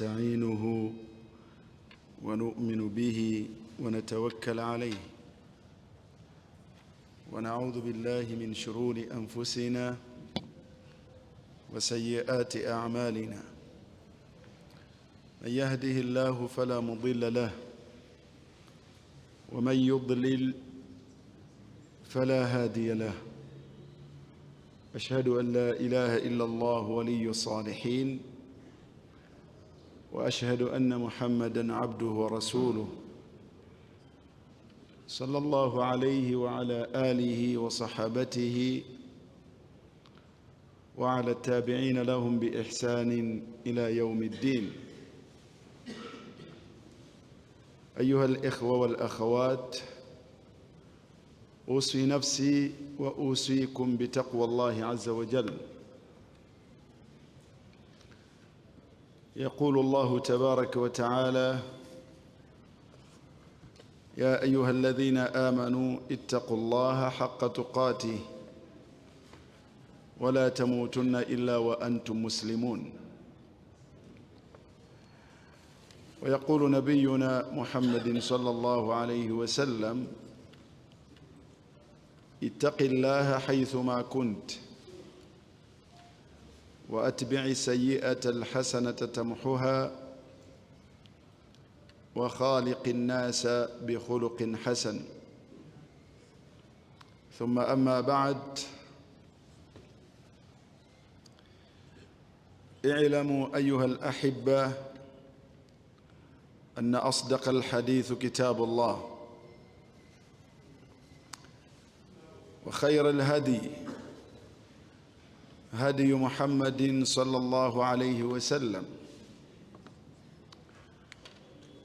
نستعينه ونؤمن به ونتوكل عليه ونعوذ بالله من شرور أنفسنا وسيئات أعمالنا. من يهده الله فلا مضل له ومن يضلل فلا هادي له. أشهد أن لا إله إلا الله ولي الصالحين وأشهد أن محمدًا عبده ورسوله صلى الله عليه وعلى آله وصحابته وعلى التابعين لهم بإحسان إلى يوم الدين. أيها الإخوة والأخوات، أوصي نفسي وأوصيكم بتقوى الله عز وجل. يقول الله تبارك وتعالى: يا أيها الذين آمنوا اتقوا الله حق تقاته ولا تموتن إلا وأنتم مسلمون. ويقول نبينا محمد صلى الله عليه وسلم: اتق الله حيثما كنت وأتبع السيئة الحسنة تمحها وخالق الناس بخلق حسن. ثم أما بعد، اعلموا أيها الأحبة أن أصدق الحديث كتاب الله، وخير الهدي هدي محمد صلى الله عليه وسلم،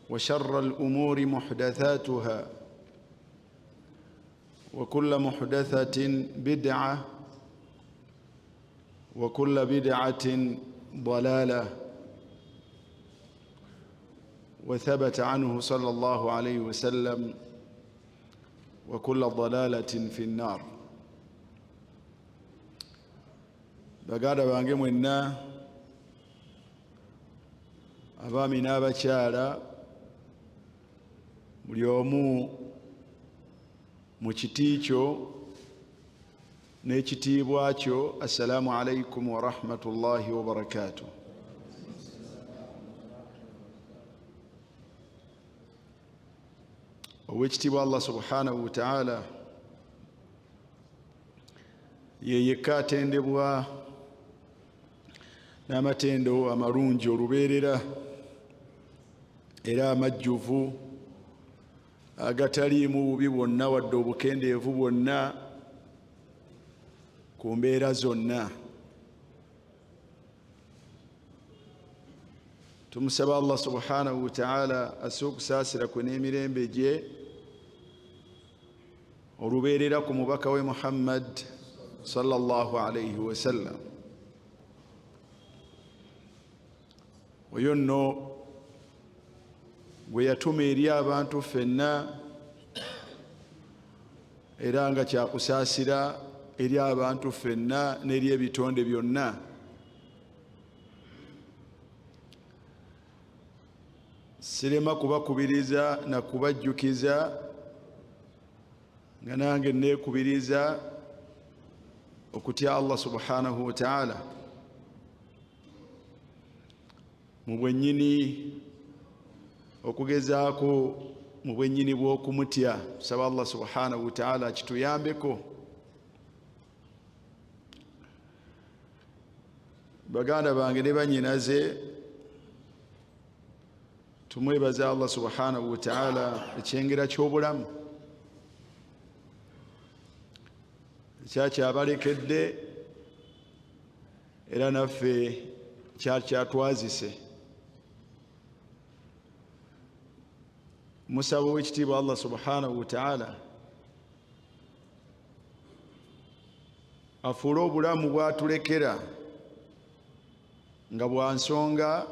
وشر الأمور محدثاتها، وكل محدثة بدعة، وكل بدعة ضلالة. وثبت عنه صلى الله عليه وسلم: وكل ضلالة في النار. baganda bange mwenna, abaami n'abakyala, buli omu mu kiti kyo n'ekitiibwa kyo, assalamu alaikum wa rahmatullahi wa barakatuh. Oweekitiibwa Allah subhanahu wa ta'ala ye yekka atendebwa n'amatendo amalungi olubeerera era amajjuvu agataliimu bubi bwonna wadde obukendeevu bwonna ku mbeera zonna. Tumusaba Allah subhanahu wa ta'ala asse okusaasira kwe n'emirembe gye olubeerera ku mubaka we Muhammad sallallahu alayhi wa sallam. Oyo nno gwe yatuma eri abantu ffenna era nga kyakusaasira eri abantu ffenna n'eri ebitonde byonna. Sirema kubakubiriza na kubajjukiza nga nange neekubiriza okutya Allah subhanahu wa ta'ala mu bwennyini, okugezaako mu bwennyini bw'okumutya. Tusaba Allah subhanahu wa ta'ala kituyambeko. Baganda bange ne bannyinaze, tumwebaza Allah subhanahu wa ta'ala ekyengera ky'obulamu ekyakyabalekedde era naffe kyakyatwazise. Musaba ow'ekitiibwa Allah subhanahu wa ta'ala afuule obulamu bw'atulekera nga bwa nsonga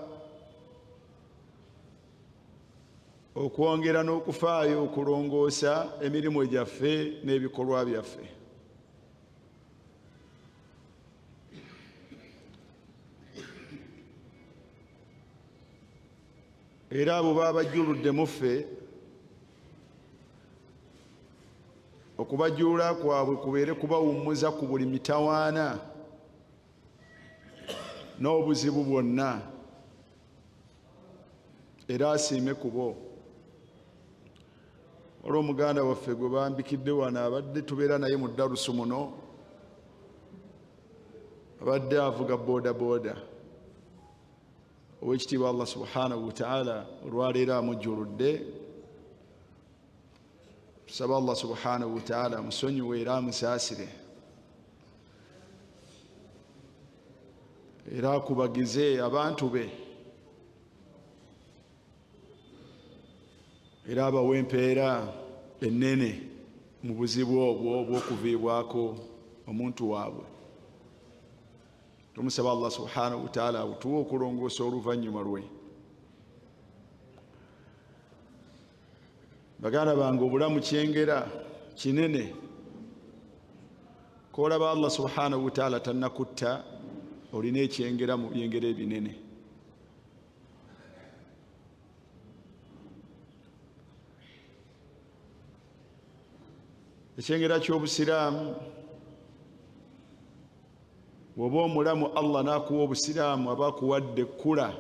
okwongera n'okufaayo okulongoosa emirimu gyaffe n'ebikolwa byaffe. era abo babajjuludde muffe okubajjuula kwabwe kubeere kubawummuza ku buli mitawaana n'obuzibu bwonna, era asiime ku bo. Olwo omuganda waffe gwe bambikidde wano abadde tubeera naye mu darusu muno, abadde avuga boodabooda, ow'ekitiibwa Allah subhanahu wa ta'ala olwaleero amujjuludde. Tusaba Allah subhanahu wa ta'ala amusonyiwe era amusaasire, era akubagize abantu be, era abawe empeera ennene mu buzibu obwo obw'okuviibwako omuntu waabwe. Tumusaba Allah subhanahu wa ta'ala abutuwe okulongoosa oluvannyuma lwe. Baganda bange, obulamu kyengera kinene, koolaba Allah subhanahu wa ta'ala tannakutta, olina ekyengera mu byengera ebinene. Ekyengera ky'obusiraamu, bw'oba omulamu Allah n'akuwa obusiraamu aba akuwadde kkula.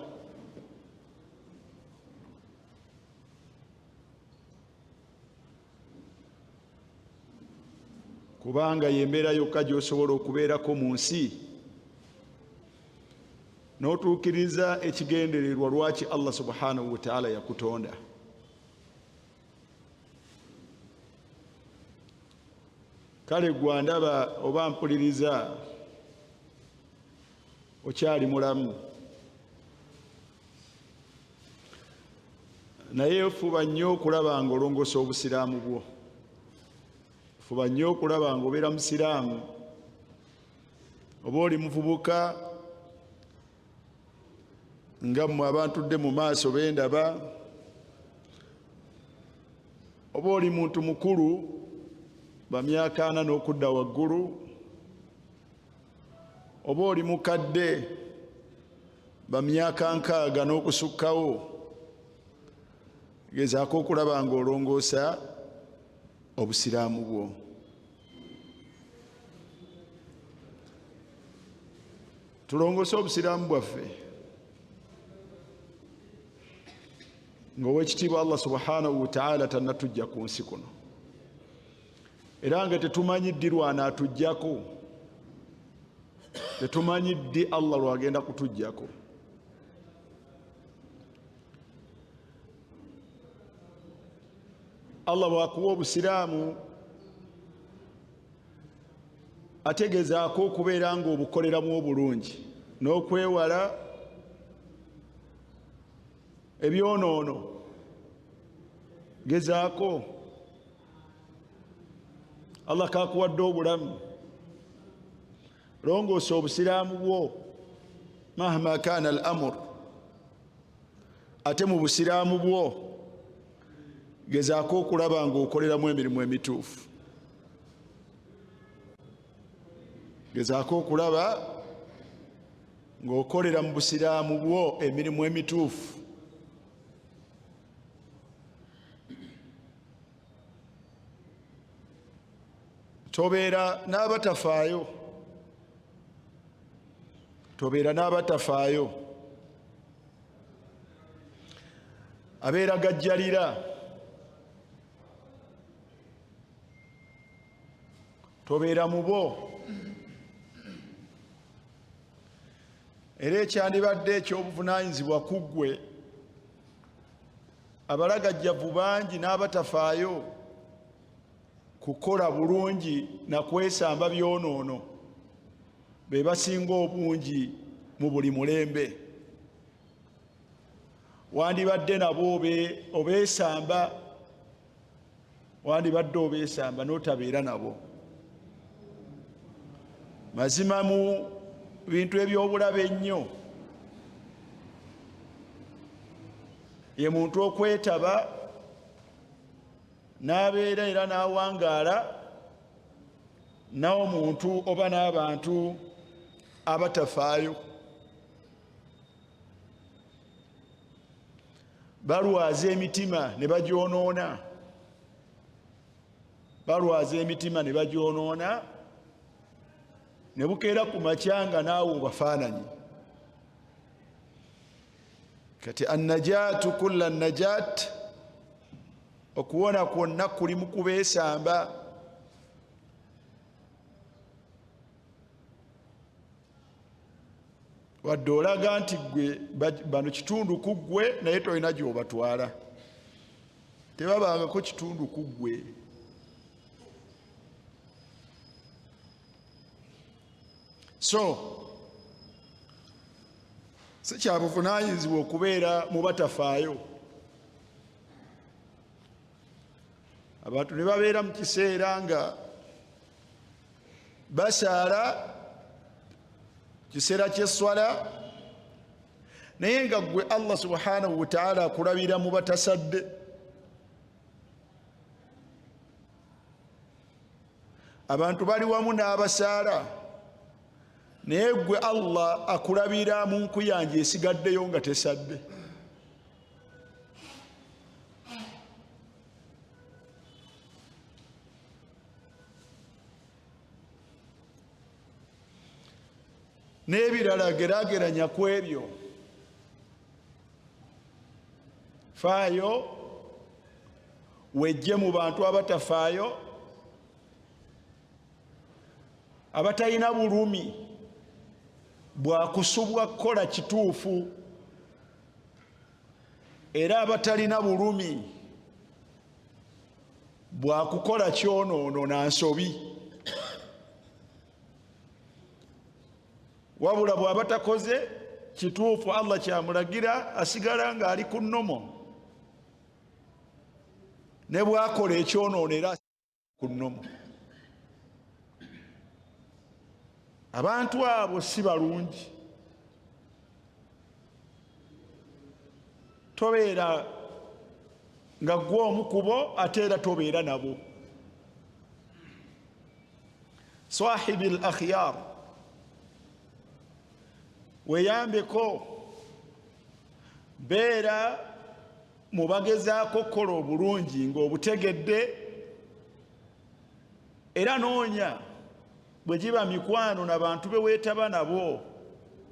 Kubanga yembeera yokka gy'osobola okubeerako mu nsi n'otuukiriza ekigendererwa lwaki Allah subhanahu wa ta'ala yakutonda. Kale gwe ndaba oba mpuliriza okyali mulamu, naye fuba nnyo okulaba nga olongoosa obusiraamu bwo. Fuba nnyo okulaba nga obeera musiraamu, oba oli muvubuka nga mmwe abantudde mu maaso bendaba, oba oli muntu mukulu bamyaka 40 n'okudda waggulu, oba oli mukadde bamyaka 60 n'okusukkawo, gezaako okulaba nga olongoosa obusiraamu bwo. Tulongoose obusiraamu bwaffe ng'owekitiibwa Allah subhanahu wa ta'ala tannatujja ku nsi kuno, era nga tetumanyi ddi lw'anaatujjako, tetumanyi ddi Allah lw'agenda kutujjako. Allah bw'akuwa obusiraamu ategezaako okubeera nga obukoleramu obulungi n'okwewala ebyonoono. Gezaako. Allah kakuwadde obulamu, longoosa obusiraamu bwo mahma kaana al amur. Ate mu busiraamu bwo gezaako okulaba nga okoleramu emirimu emituufu. Gezaako okulaba ng'okolera mu busiraamu bwo emirimu emituufu. Tobeera n'abatafaayo, tobeera n'abatafaayo, abeera gajjalira. Tobeera mu bo. Era ekyandibadde ekyobuvunaanyizibwa ku ggwe, abalagajjavu bangi n'abatafaayo kukola bulungi na kwesamba byonoono be basinga obungi mu buli mulembe. Wandibadde nabo obeesamba, wandibadde obeesamba n'otabeera nabo. Mazima mu bintu eby'obulabe ennyo ye muntu okwetaba n'abeera era n'awangaala n'omuntu oba n'abantu abatafaayo. balwaza emitima ne bagyonoona, balwaza emitima ne bagyonoona, ne bukeera ku makyanga naawe obafaananyi. Kati annajaatu kulla najaat, okuwona kwonna kuli mu kubeesamba. Wadde olaga nti gwe bano kitundu ku ggwe naye tolina gy'obatwala, tebabangako kitundu ku ggwe. So si kya buvunaanyizibwa okubeera mu batafaayo. Abantu ne babeera mu kiseera nga basaala kiseera ky'esswala, naye nga ggwe Allah subhanahu wa ta'ala akulabira mu batasadde. Abantu bali wamu n'abasaala, naye ggwe Allah akulabira mu nkuyanja esigaddeyo nga tesadde. N'ebirala geraageranya ku ebyo. Faayo wejje mu bantu abatafaayo, abatalina bulumi bwakusubwa kukola kituufu, era abatalina bulumi bwakukola kyonoono na nsobi. Wabula bw'aba takoze kituufu Allah kyamulagira, asigala ng'ali ku nnomo, ne bw'akola ekyonoono era ku nnomo. Abantu abo si balungi. Tobeera nga ggwe omu ku bo ate era tobeera nabo. Sahibi al-akhyar, weyambeko, beera mu bagezaako kukola obulungi ng'obutegedde, era noonya bwe giba mikwano n'abantu be weetaba nabo,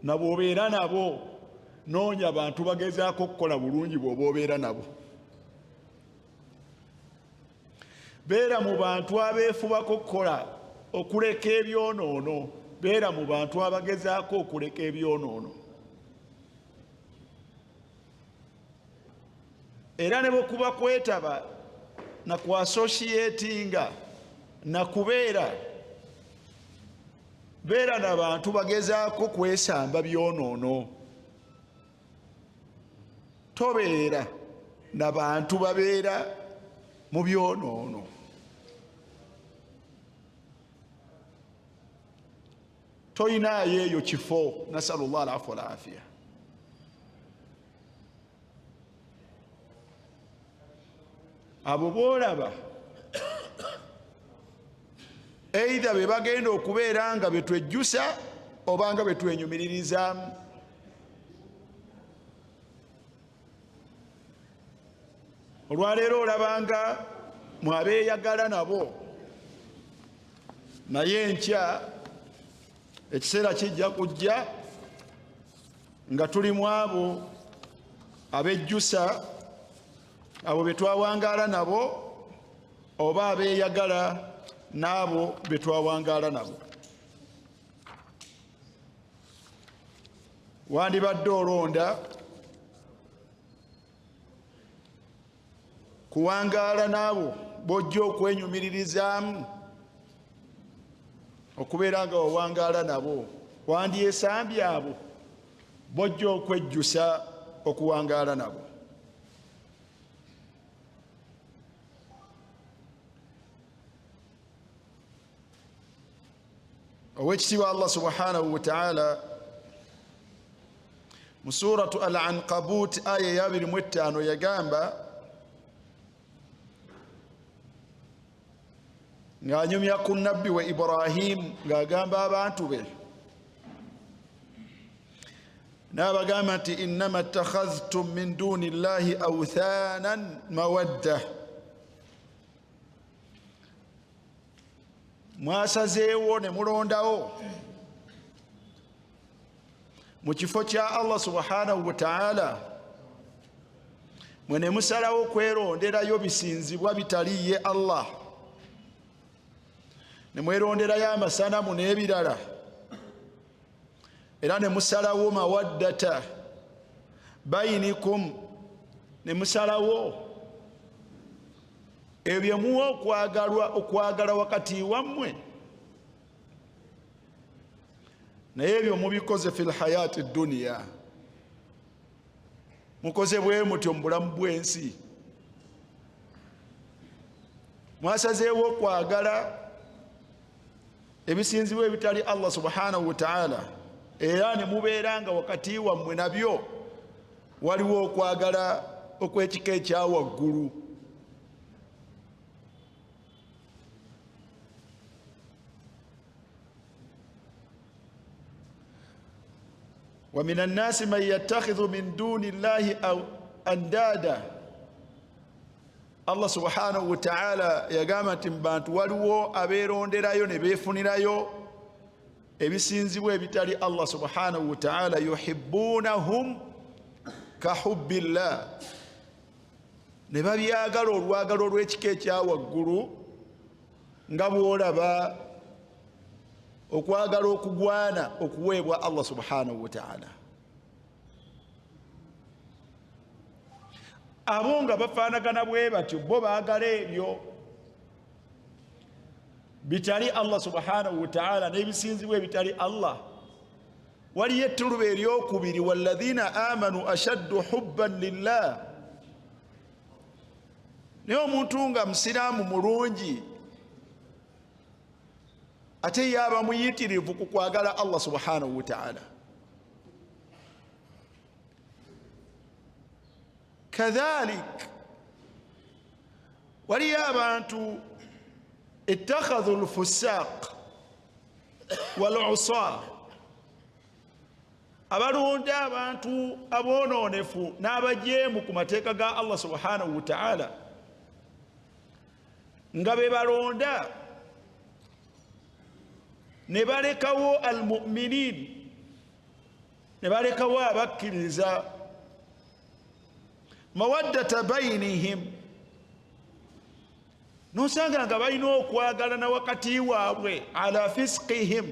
nabo obeera nabo, noonya abantu bagezaako kukola bulungi bw'oba obeera nabo. Beera mu bantu abeefubako kukola okuleka ebyonoono, beera mu bantu abagezaako okuleka ebyonoono. Era ne bwe kuba kwetaba na ku associatinga na kubeera, beera n'abantu bagezaako kwesamba byonoono. Tobeera n'abantu babeera mu byonoono. Toyinaayo eyo kifo. Nasalullah al-afwa wal-afiya. Abo boolaba either be bagenda okubeera nga betwejjusa oba nga betwenyumiririzaamu. Olwaleero olabanga mwabeeyagala nabo, naye enkya ekiseera kijja kujja nga tuli mu abo abejjusa, abo betwawangaala nabo, oba abeeyagala n'abo betwawangaala nabo. Wandibadde olonda kuwangaala n'abo bojja okwenyumiririzaamu, okubeera nga wawangaala nabo. Wandyesambye abo bojja okwejjusa okuwangaala nabo. Owekitiibwa Allah subhanahu wa ta'ala mu suratu Al-Ankabut aya ya 25 yagamba ng'anyumya ku nabbi wa Ibrahim ng'agamba abantu be n'abagamba nti innama takhadhtum min duni llahi awthanan mawadda, mwasazeewo ne mulondawo mu kifo kya Allah subhanahu wa ta'ala, mwe ne musalawo kweronderayo bisinzibwa bitali ye Allah, ne mweronderayo amasanamu n'ebirala, era ne musalawo mawaddata bainikum, ne musalawo ebyo muwa okwagala wakati wammwe, naye ebyo mubikoze fil hayati dunya, mukoze bwe mutyo mu bulamu bw'ensi, mwasazeewo okwagala ebisinzibwa ebitali Allah subhanahu wa ta'ala, era ne mubeera nga wakati wammwe nabyo waliwo okwagala okw'ekika ekya waggulu. wa min annasi man yattakhidhu min duni llahi andada, Allah subhanahu wa ta'ala yagamba nti mu bantu waliwo abeeronderayo ne beefunirayo ebisinzibwa ebitali Allah subhanahu wa ta'ala, yuhibbunahum ka hubbillah, ne babyagala olwagalo olw'ekika ekya waggulu nga bw'olaba okwagala okugwana okuweebwa Allah subhanahu wa ta'ala. Abo nga bafaanagana bwe batyo, bo baagala ebyo bitali Allah subhanahu wa ta'ala n'ebisinzibwa ebitali Allah. Waliyo ettuluba eryokubiri, walladhina amanu ashaddu hubban lillah. Naye omuntu nga musiraamu mulungi ate yaba muyitirivu ku kwagala Allah subhanahu wa ta'ala. Kadhalik waliyo abantu ittakhadhu al-fusaq wal-usa, abalonda abantu aboononefu n'abajeemu ku mateeka ga Allah subhanahu wa ta'ala, nga be balonda ne balekawo al-mu'minin, ne balekawo abakkiriza, mawaddata bainihim, nosanga nga balina okwagalana wakati waabwe, ala fisqihim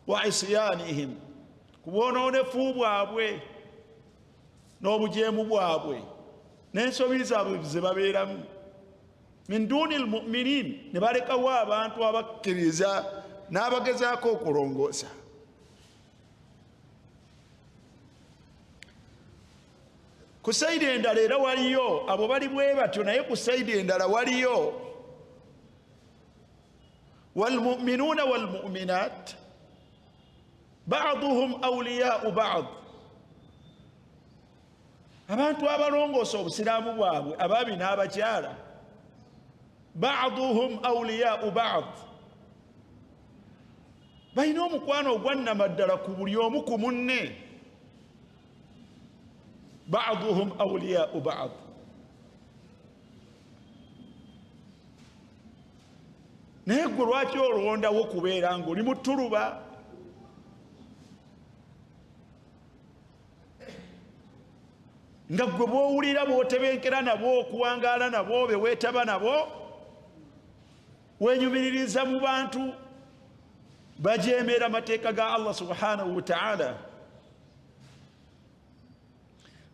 wa isyanihim, ku bwonoonefu bwabwe n'obujeemu bwabwe n'ensobi zaabwe ze babeeramu. Min duni al-mu'minin, ne balekawo abantu abakkiriza n'abagezaako okulongoosa. Ku sayidi endala era waliyo abo bali bwe batyo, naye ku sayidi endala waliyo walmu'minuuna walmu'minaat ba'duhum awliyaa'u ba'd, abantu abalongoosa obusiraamu bwabwe abaabi n'abakyala, ba'duhum awliyaa'u ba'd, balina omukwano ogwannamaddala ku buli omu ku munne. Ba'duhum awliyaa'u ba'd, naye gwe lwaki olondawo kubeera ng'oli mu ttuluba? Nga gwe bw'owulira bw'otebenkera nabo, okuwangaala nabo, be weetaba nabo, wenyumiririza mu bantu bajeemera amateeka ga Allah subhanahu wa ta'ala.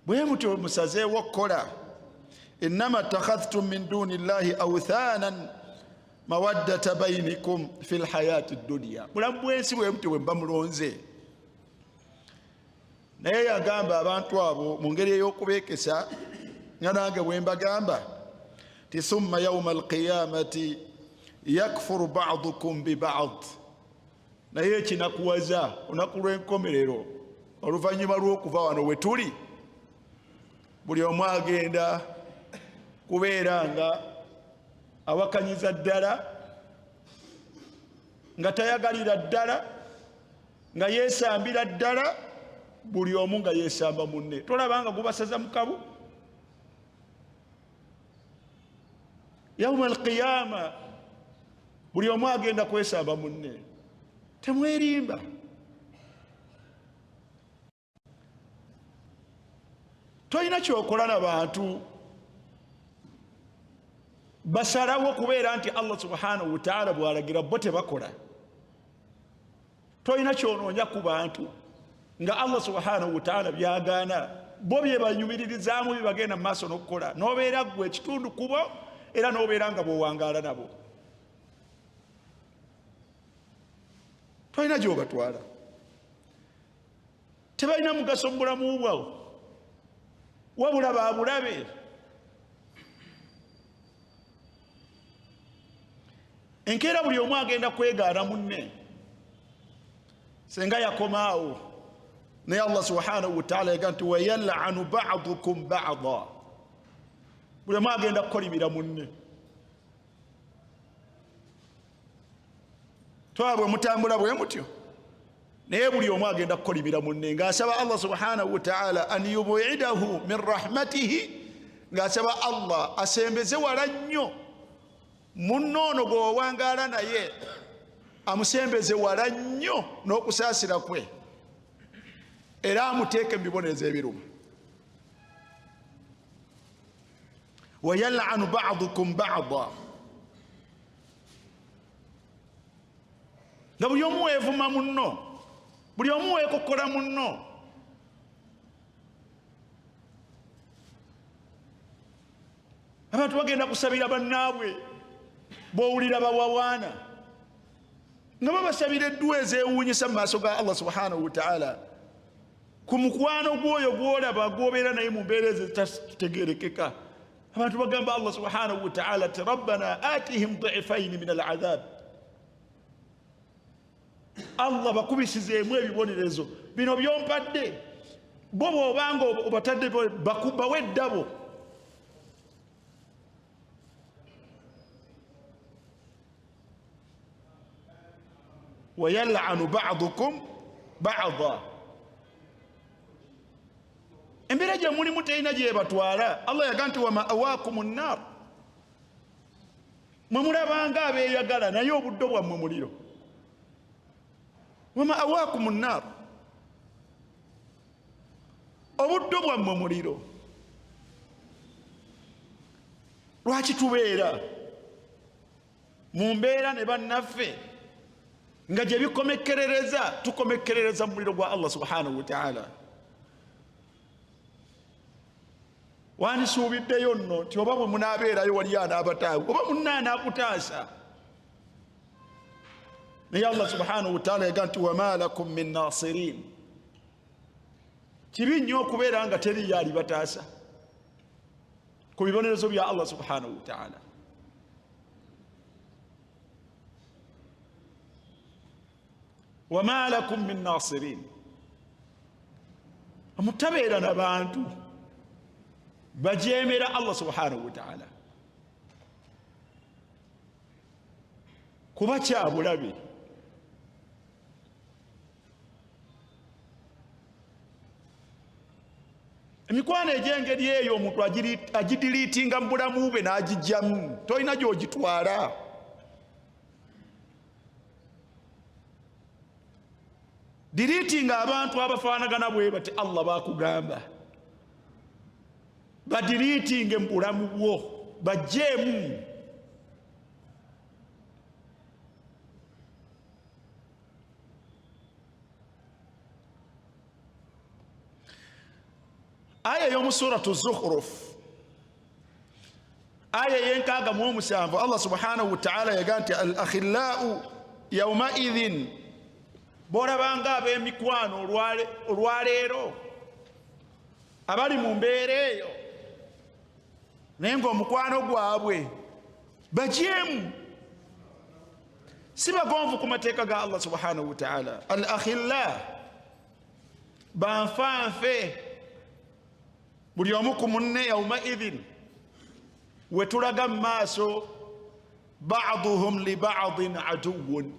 Bwe mutyo musazeewo okukola, innama takhadhtum min duni llahi awthanan mawaddata bainikum fil hayati dunya, bulamu bw'ensi bwe mutyo bwe mba mulonze. Naye yagamba abantu abo mu ngeri ey'okubeekesa, nga nange bwe mbagamba ti thumma yawma alqiyamati yakfuru ba'dukum bi ba'd, naye ekinakuwaza olunaku lw'enkomerero oluvannyuma lw'okuva wano we tuli, buli omu agenda kubeera nga awakanyiza ddala, nga tayagalira ddala, nga yeesambira ddala buli omu nga yesamba munne. Tolabanga gubasaza mukabu. Yawma alqiyama buli omu agenda kwesamba munne. Temwerimba. Toyina kyokola n'abantu basalawo kubeera nti Allah subhanahu wa ta'ala bw'alagira bo tebakola. Toyina kyonoonya ku bantu nga Allah subhanahu wa ta'ala byagaana bo bye banyumiririzaamu bibagenda mu maaso n'okukola, n'obeera ggwe ekitundu kubo era n'obeera nga bw'owangaala nabo. Toyina gy'obatwala. Tebalina mugaso mu bulamu bwawo wabula babulabe. Enkeera buli omu agenda kwegaana munne. Senga yakomaawo naye Allah subhanahu wa ta'ala yaga nti wayal'anu ba'dukum ba'da. Buli omu agenda kukolimira munne. Twabwe mutambula bwe mutyo naye buli omu agenda kukolimira munne ng'asaba Allah subhanahu wa ta'ala an yub'idahu min rahmatihi, ng'asaba Allah asembeze wala nnyo munno ono gw'owangaala naye, amusembeze wala nnyo n'okusaasira kwe, era amuteeke mu bibonerezo ebiruma. wayal'anu ba'dukum ba'da. Nga buli omu weevuma munno, buli omu weekokkola munno. Abantu bagenda kusabira bannaabwe b'owulira bawawaana nga babasabira eddwa ezeewuunyisa mu maaso ga Allah subhanahu wa ta'ala ku mukwano gw'oyo gw'olaba gw'obeera naye mu mbeera ezitategeerekeka. Abantu bagamba Allah subhanahu wa ta'ala ati rabbana atihim dhi'fayni min al'adhab. Allah bakubisizeemu ebibonerezo bino byompadde, bo bw'obanga obatadde bawe eddabo. wayal'anu ba'dukum ba'da. Embeera gye mulimu terina gyebatwala. Allah yaga nti wa ma'awaakumu nnaar. Mwe mulabanga abeeyagala naye obuddo bwammwe muliro. wa ma'awaakumu nnaar. Obuddo bwammwe muliro. Lwaki tubeera mu mbeera ne bannaffe nga gye bikomekkerereza tukomekkerereza mu muliro gwa Allah subhanahu wa ta'ala? Wandisuubiddeyo nno nti oba bwe munaabeerayo waliyo anaabataawe oba munna anaakutaasa. Naye Allah subhanahu wa ta'ala yaga nti wama lakum min nasirin. Kibi nnyo okubeera nga teriyo alibataasa ku bibonerezo bya Allah subhanahu wa ta'ala. wama lakum min nasirin. Mutabeera n'abantu bajeemera Allah subhanahu wa ta'ala kuba kyabulabe. Emikwano egy'engeri eyo omuntu agidiliitinga mu bulamu bwe n'agijjamu, tolina gy'ogitwala. Diliitinga abantu abafaanagana bwe bati Allah baakugamba, badiliitinge mu bulamu bwo, bajjeemu. Aya y'omu suratu Zukhruf, aya y'enkaaga mu omusanvu, Allah subhanahu wa ta'ala yaga nti al akhillau yawmaidhin. Bw'olabanga ab'emikwano olwaleero abali mu mbeera eyo naye ng'omukwano gwabwe bajeemu, si bagonvu ku mateeka ga Allah subhanahu wa ta'ala. Al akhilla banfanfe, buli omu ku munne yawmaidhin we tulaga mu maaso. Ba'duhum li ba'din aduwwun,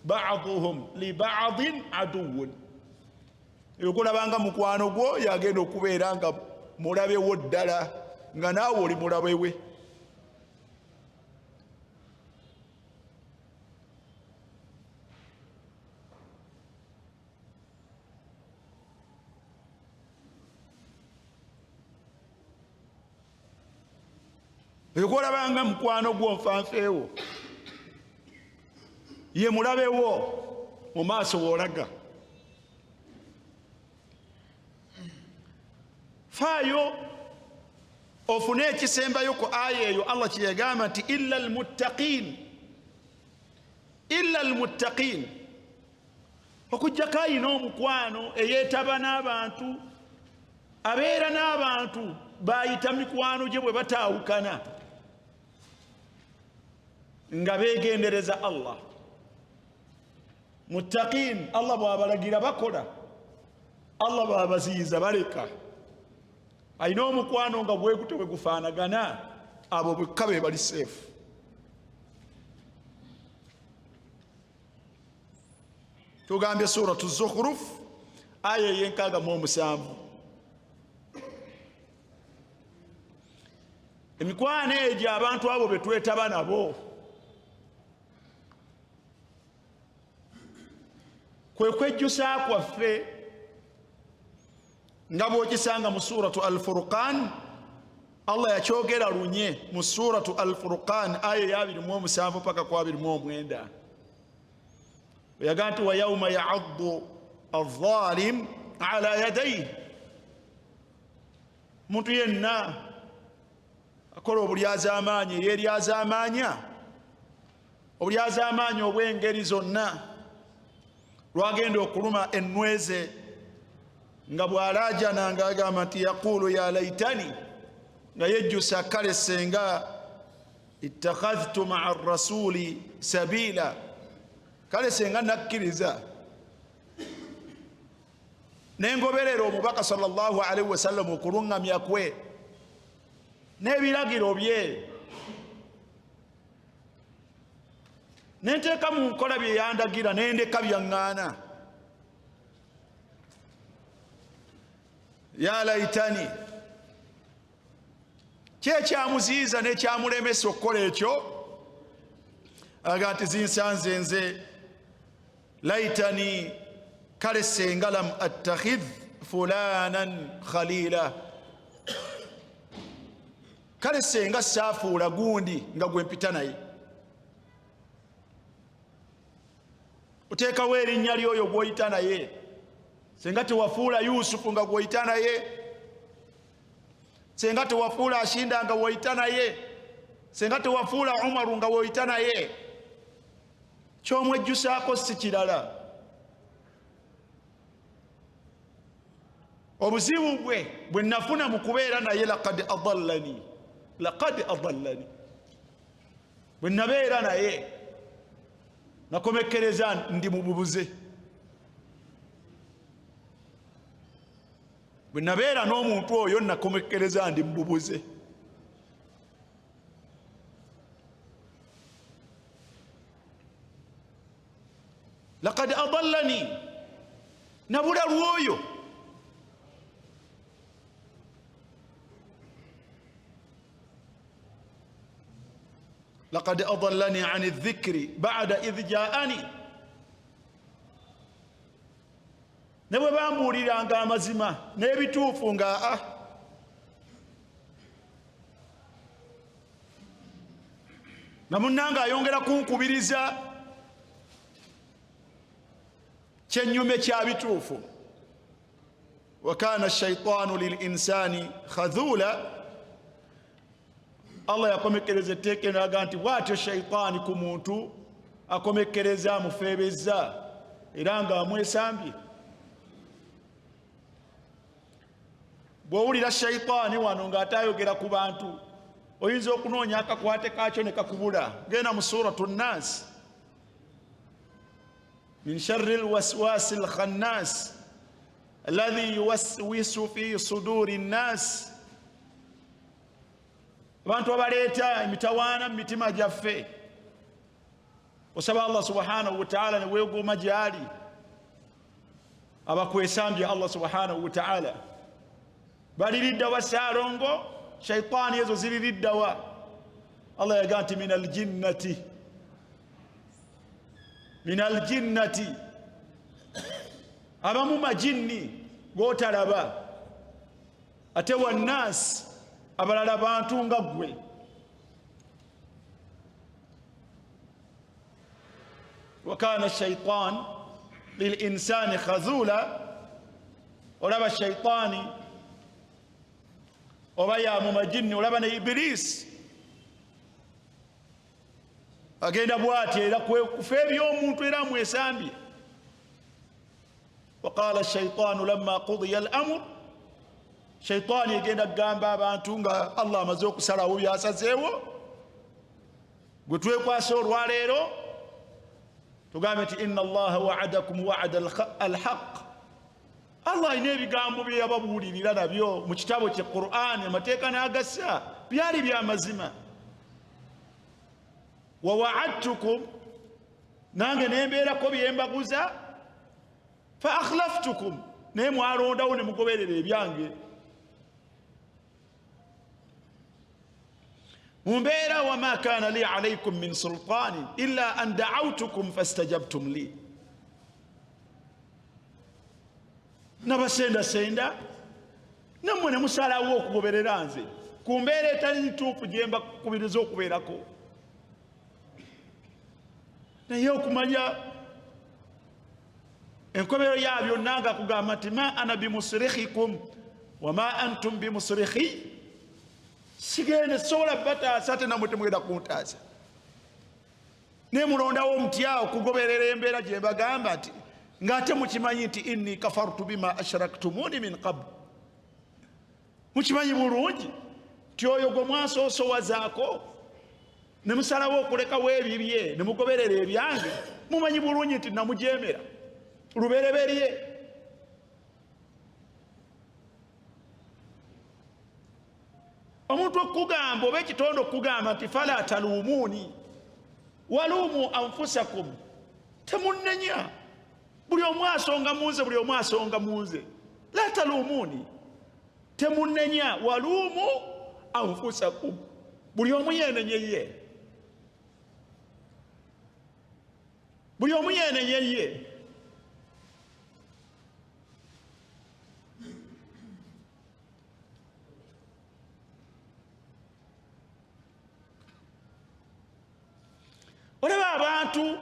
ba'duhum li ba'din aduwwun. yokulabanga mukwano gwo yagenda okubeera nga mulabewo ddala nga naawe oli mulabewe. yokulabanga mukwano gwo nfanfeewo ye mulabewo mu maaso woolaga. faayo ofune ekisembayo ku aya eyo Allah kyeyagamba nti illa almuttaqin, okujjako ayina omukwano eyeetaba n'abantu, abeera n'abantu bayita mikwano gye bwe bataawukana nga beegendereza Allah. muttaqin, Allah bw'abalagira bakola, Allah bw'abaziyiza baleka. Ayina omukwano nga bwegute bwe gufaanagana, abo bwekka be bali seefu. tugambye suratu Zukhruf aya ey'enkaaga mu omusanvu. emikwano egyo abantu abo betwetaba nabo kwe kwejjusa kwaffe nga bw'okisanga mu suratu Al-Furqan. Allah yakyogera lunye mu suratu Al-Furqan aya ya 27 paka ku 29. yagamba nti wa yawma ya'addu adh-dhalim ala yadayhi, muntu yenna akola obulyazaamaanyi eryeryazaamaanya, obulyazaamaanyi obw'engeri zonna, lwagenda okuluma ennweze nga bw'alaajana ng'agamba nti yaqulu ya laitani, nga yejjusa kale senga ittakhadhtu ma'a ar-rasuli sabila, kale senga nakkiriza nengoberera omubaka sallallahu alaihi wasallam okuluŋŋamya kwe n'ebiragiro bye, nenteeka mu nkola bye yandagira nendeka byaŋŋaana. ya laitani, kyekyamuziyiza n'ekyamulemesa okukola ekyo, aga nti zinsanze nze, laitani, kale senga lam attakhidh fulanan khalila, kale senga saafuula gundi nga gwe mpita naye. oteekawo erinnya lyoyo gw'oyita naye, senga tewafuula Yusufu nga gw'oyita naye, senga tewafuula Ashinda nga woyita naye, senga tewafuula Umaru nga woyita naye, ky'omwejjusaako si kirala. obuzibu bwe nafuna mu kubeera naye, laqad adallani, bwe nabeera naye nakomekkereza ndi mu bubuze. bwe nabeera n'omuntu oyo nakomekkereza ndi mu bubuze. laqad adallani, nabula lwoyo. laqad adallani ani dhikri ba'da idh ja'ani, ne bwe bambuuliranga amazima n'ebituufu nga na munnanga ayongera kunkubiriza kyennyume kya bituufu. wa kana ash-shaytaanu lil-insani khadhula, Allah yakomekkereza etteeka n'aga nti bw'atyo shaytaani ku muntu akomekkereza amufeebezza era nga amwesambye. bw'owulira shaytaani wano ng'ataayogera ku bantu, oyinza okunoonya akakwate kaakyo ne kakubula. genda mu suratu Nnaas, min sharri lwaswasi lkhannas alladhi yuwaswisu fi suduri nnas, abantu abaleeta emitawaana mu mitima gyaffe. osaba Allah subhanahu wa ta'ala ne weegoma gy'ali abakwesambye Allah subhanahu wa ta'ala baliridda wa saalongo shaitani ezo ziliridda wa Allah yaga nti min aljinnati abamu majinni gotalaba ate wannas abalala bantu nga ggwe wakana shaitan lilinsani khazula olaba shaitani oba ya mu majinni olaba ne iblis agenda bwati era kufa eby'omuntu era mwesambye وقال الشيطان لما قضي الأمر شيطان يجينا gamba abantu nga Allah amaze okusalawo byasazeewo gwe twekwasa olwaleero tugambe nti inna Allaha wa'adakum wa'ada al-haqq Allah alina ebigambo bye yababuulirira nabyo mu kitabo kye Qur'an amateeka n'agassa byali bya mazima wa wa'adtukum nange nembeerako byembaguza fa akhlaftukum naye mwalondawo ne mugoberera ebyange mumbeera wama kana li alaykum min sultani illa an da'awtukum fastajabtum li nabasenda nammwe ne musalawo okugoberera nze ku mbeera etali ntuufu gye mbakubiriza okubeerako naye okumanya enkomero yabyo nanga kugamba nti ma ana bimusrikhikum wama antum bimusrikhi sigende sobola bataasa ate namwe temugenda kuntaasa naye mulondawo omutyawo kugoberera embeera gye bagamba nti ng'ate mukimanyi nti inni kafartu bima ashraktumuni min qabl mukimanyi bulungi nti oyo gwe mwasoosowazaako ne musalawo okulekawo ebibye ne mugoberera ebyange mumanyi bulungi nti namujeemera lubereberye omuntu okugamba oba ekitonde okugamba nti fala taluumuuni waluumu anfusakum temunnenya buli omu asonga munze buli omu asonga munze la taluumuuni temunnenya waluumu anfusakum buli omu yenenye ye buli omu yenenye ye olaba abantu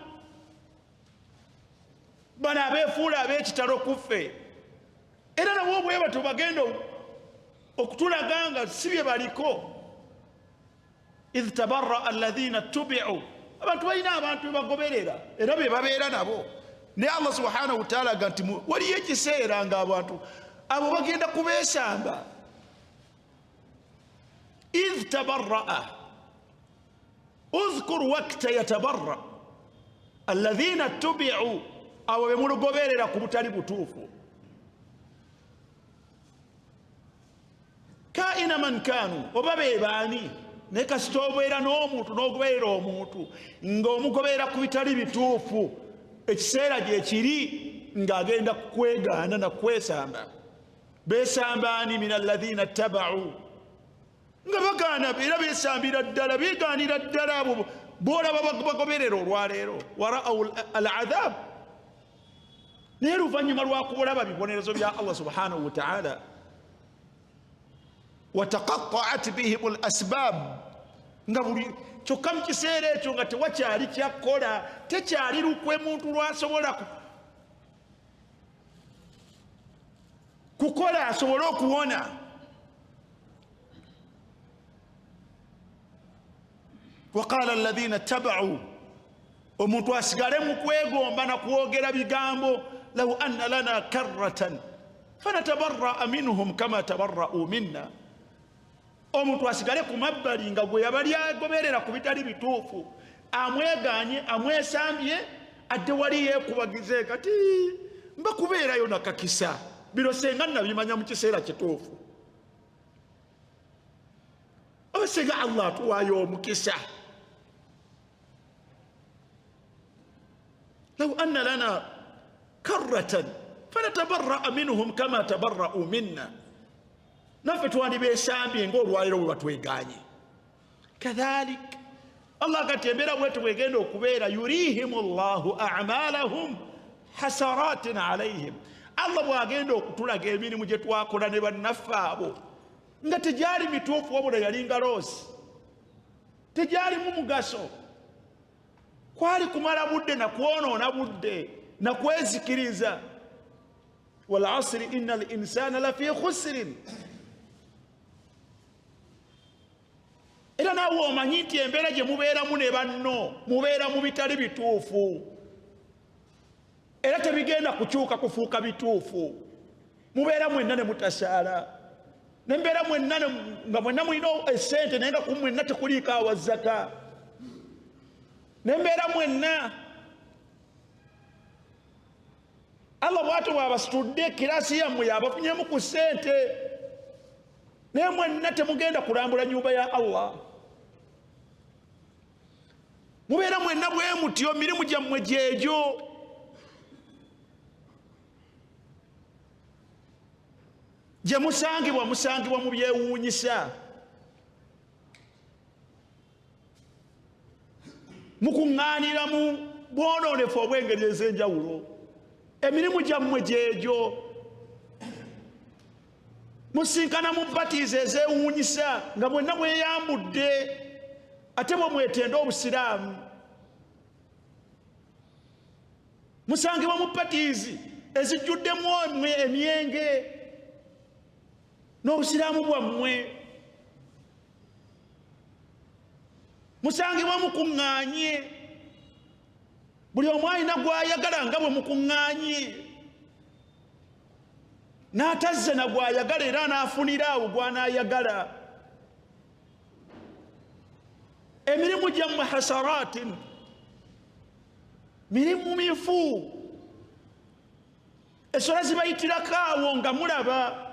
bano abeefuula ab'ekitalo kuffe era nabo obweba tubagenda okutulaga nga si bye baliko idh tabarra alladhina tubi'u abantu balina abantu bebagoberera era be babeera nabo naye Allah subhanahu wa ta'ala aga nti waliyo ekiseera nga abantu abo bagenda kubeesamba idh tabarra'a اذكر وقت يتبرأ الذين اتبعوا abo bemulugoberera ku butali butuufu kaina man kanu oba bebaani naye kasita obeera n'omuntu n'ogoberera omuntu ng'omugoberera ku bitali bituufu ekiseera gye kiri ng'agenda kukwegaana na kwesamba beesambaani min alladhina ttaba'u nga bagaana era beesambira ddala beegaanira ddala abo boolaba bagoberera olwaleero wara'aw al-adhab naye luvannyuma lwakulaba bibonerezo bya Allah subhanahu wa ta'ala wataqatta'at bihim al-asbab nga buli kyokka mu kiseera ekyo nga tewakyali kyakkola tekyali lukwe muntu lwasobola kukola asobole okuwona وقال الذين اتبعوا omuntu asigale mu kwegomba na kwogera bigambo law anna lana karratan fanatabarra minhum kama tabarra'u minna omuntu asigale ku mabbali nga gwe yabali agoberera ku bitali bituufu amweganye amwesambye adde wali yeekubagize kati mbakubeerayo nakakisa bino senga nabimanya mu kiseera kituufu osenga Allah atuwaayo omukisa لو أن لنا كرة fanatabarra minhum kama tabarra'u minna, naffe twandibesambye ng'olwaliro bwe batweganye. Kadhalik Allah kati embeera bwetu bwegenda okubeera, yurihimu llahu a'malahum hasaratin alayhim. Allah bwagenda okutulaga emirimu gye twakola ne bannaffe abo nga tegyali mituufu wabula yalinga loosi, tegyalimu mugaso, kwali kumala budde na kwonoona budde na kwezikiriza. Wal asri innal insana lafi khusrin. Era naawe omanyi nti embeera gye mubeeramu ne banno mubeera mu bitali bituufu, era tebigenda kukyuka kufuuka bituufu. Mubeera mwenna ne mutasaala, nembeera mwenna nga mwenna mulina esente naye nga ku mwenna tekuliiko awazzaka, nembeera mwenna Allah bw'ati bw'abasitudde kirasi yammwe yabafunyemu ku ssente, naye mwenna temugenda kulambula nyumba ya Allah. Mubeera mwenna bwe mutyo, mirimu gyammwe gyegyo. Gye musangibwa mu byewuunyisa, mukuŋŋaanira mu bwonoonefu obw'engeri ez'enjawulo. Emirimu gyammwe gyegyo. Musinkana mu batiizi ezewuunyisa nga mwenna mweyambudde ate bwe mwetenda obusiraamu. Musangibwa mu batiizi ezijjuddemu emyenge n'obusiraamu bwammwe. Musangibwa mukuŋŋaanye, buli omu alina gw'ayagala nga bwe mukuŋŋaanye, n'atazze na gw'ayagala era n'afunira awo gw'anaayagala. Emirimu gyammwe hasaratin, mirimu mifu, essola zibayitirako awo nga mulaba.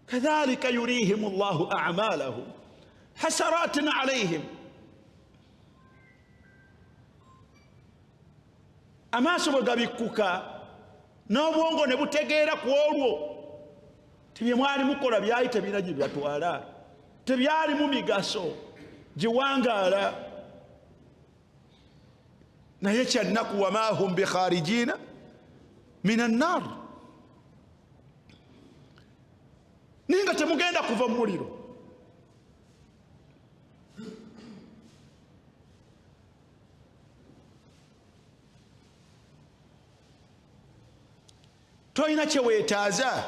Kadhalika yurihimu llahu a'malahum hasaratin alayhim. Amaaso bwe gabikkuka n'obwongo ne butegeera ku olwo tibye mwali mukola byali tebirina gye byatwala, tebyalimu migaso giwangaala. Naye kyannaku wa ma hum bikharijina min annar, ninga temugenda kuva mu muliro. Toyina kye weetaaza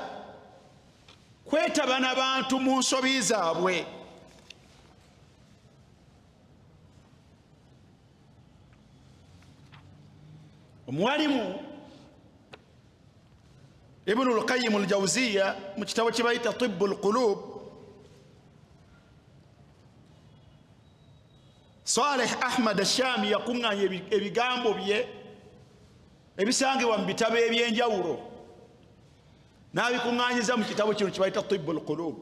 kwetaba n'abantu mu nsobi zaabwe. Omuwalimu Ibn al-Qayyim al-Jawziyya mu kitabo kye bayita Tibb al-Qulub, Saleh Ahmad al-Shami yakuŋŋaanya ebigambo bye ebisangibwa mu bitabo ebyenjawulo n'abikuŋŋaanyiza mu kitabo kino kye bayita Tibb al-Qulub,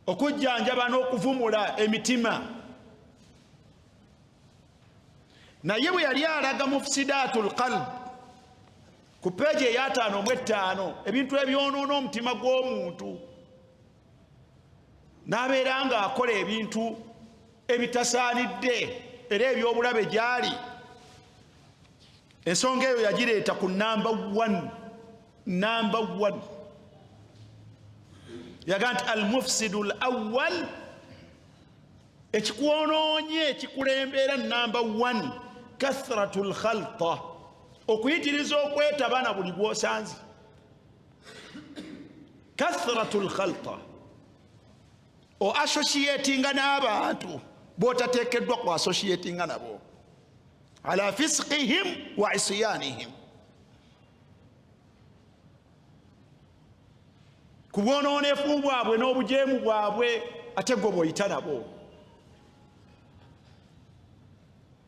okujjanjaba n'okuvumula emitima. Naye bwe yali alaga mufsidatul qalb ku peegi eya 5 ebintu ebyonoona omutima gw'omuntu, n'abeera ng'akola ebintu ebitasaanidde era ebyobulabe gyali, ensonga eyo yagireeta ku number 1. Yaga nti al-mufsidul awwal, ekikwonoonye ekikulembera number 1 kathratul khalta, okuyitiriza okwetaba na buli bw'osanze. Kathratul khalta, o associatinga n'abantu b'otateekeddwa ku associatinga nabo, ala fisqihim wa isyanihim, ku bwonoonefu bwabwe n'obujeemu bwabwe ate gwe bw'oyita nabo.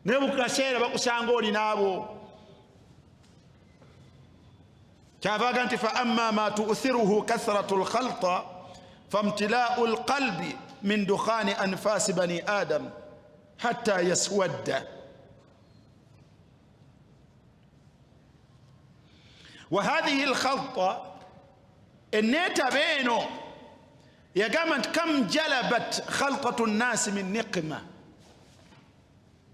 Ne mu kaseera bakusanga oli naabo. Kyavaaga nti fa amma ma tu'thiruhu kathratu lkhalta famtilau lqalbi min dukhani anfasi bani adam hatta yaswadda. وهذه الخلطة النيتا بينه يا جماعة كم جلبت خلطة الناس من نقمة.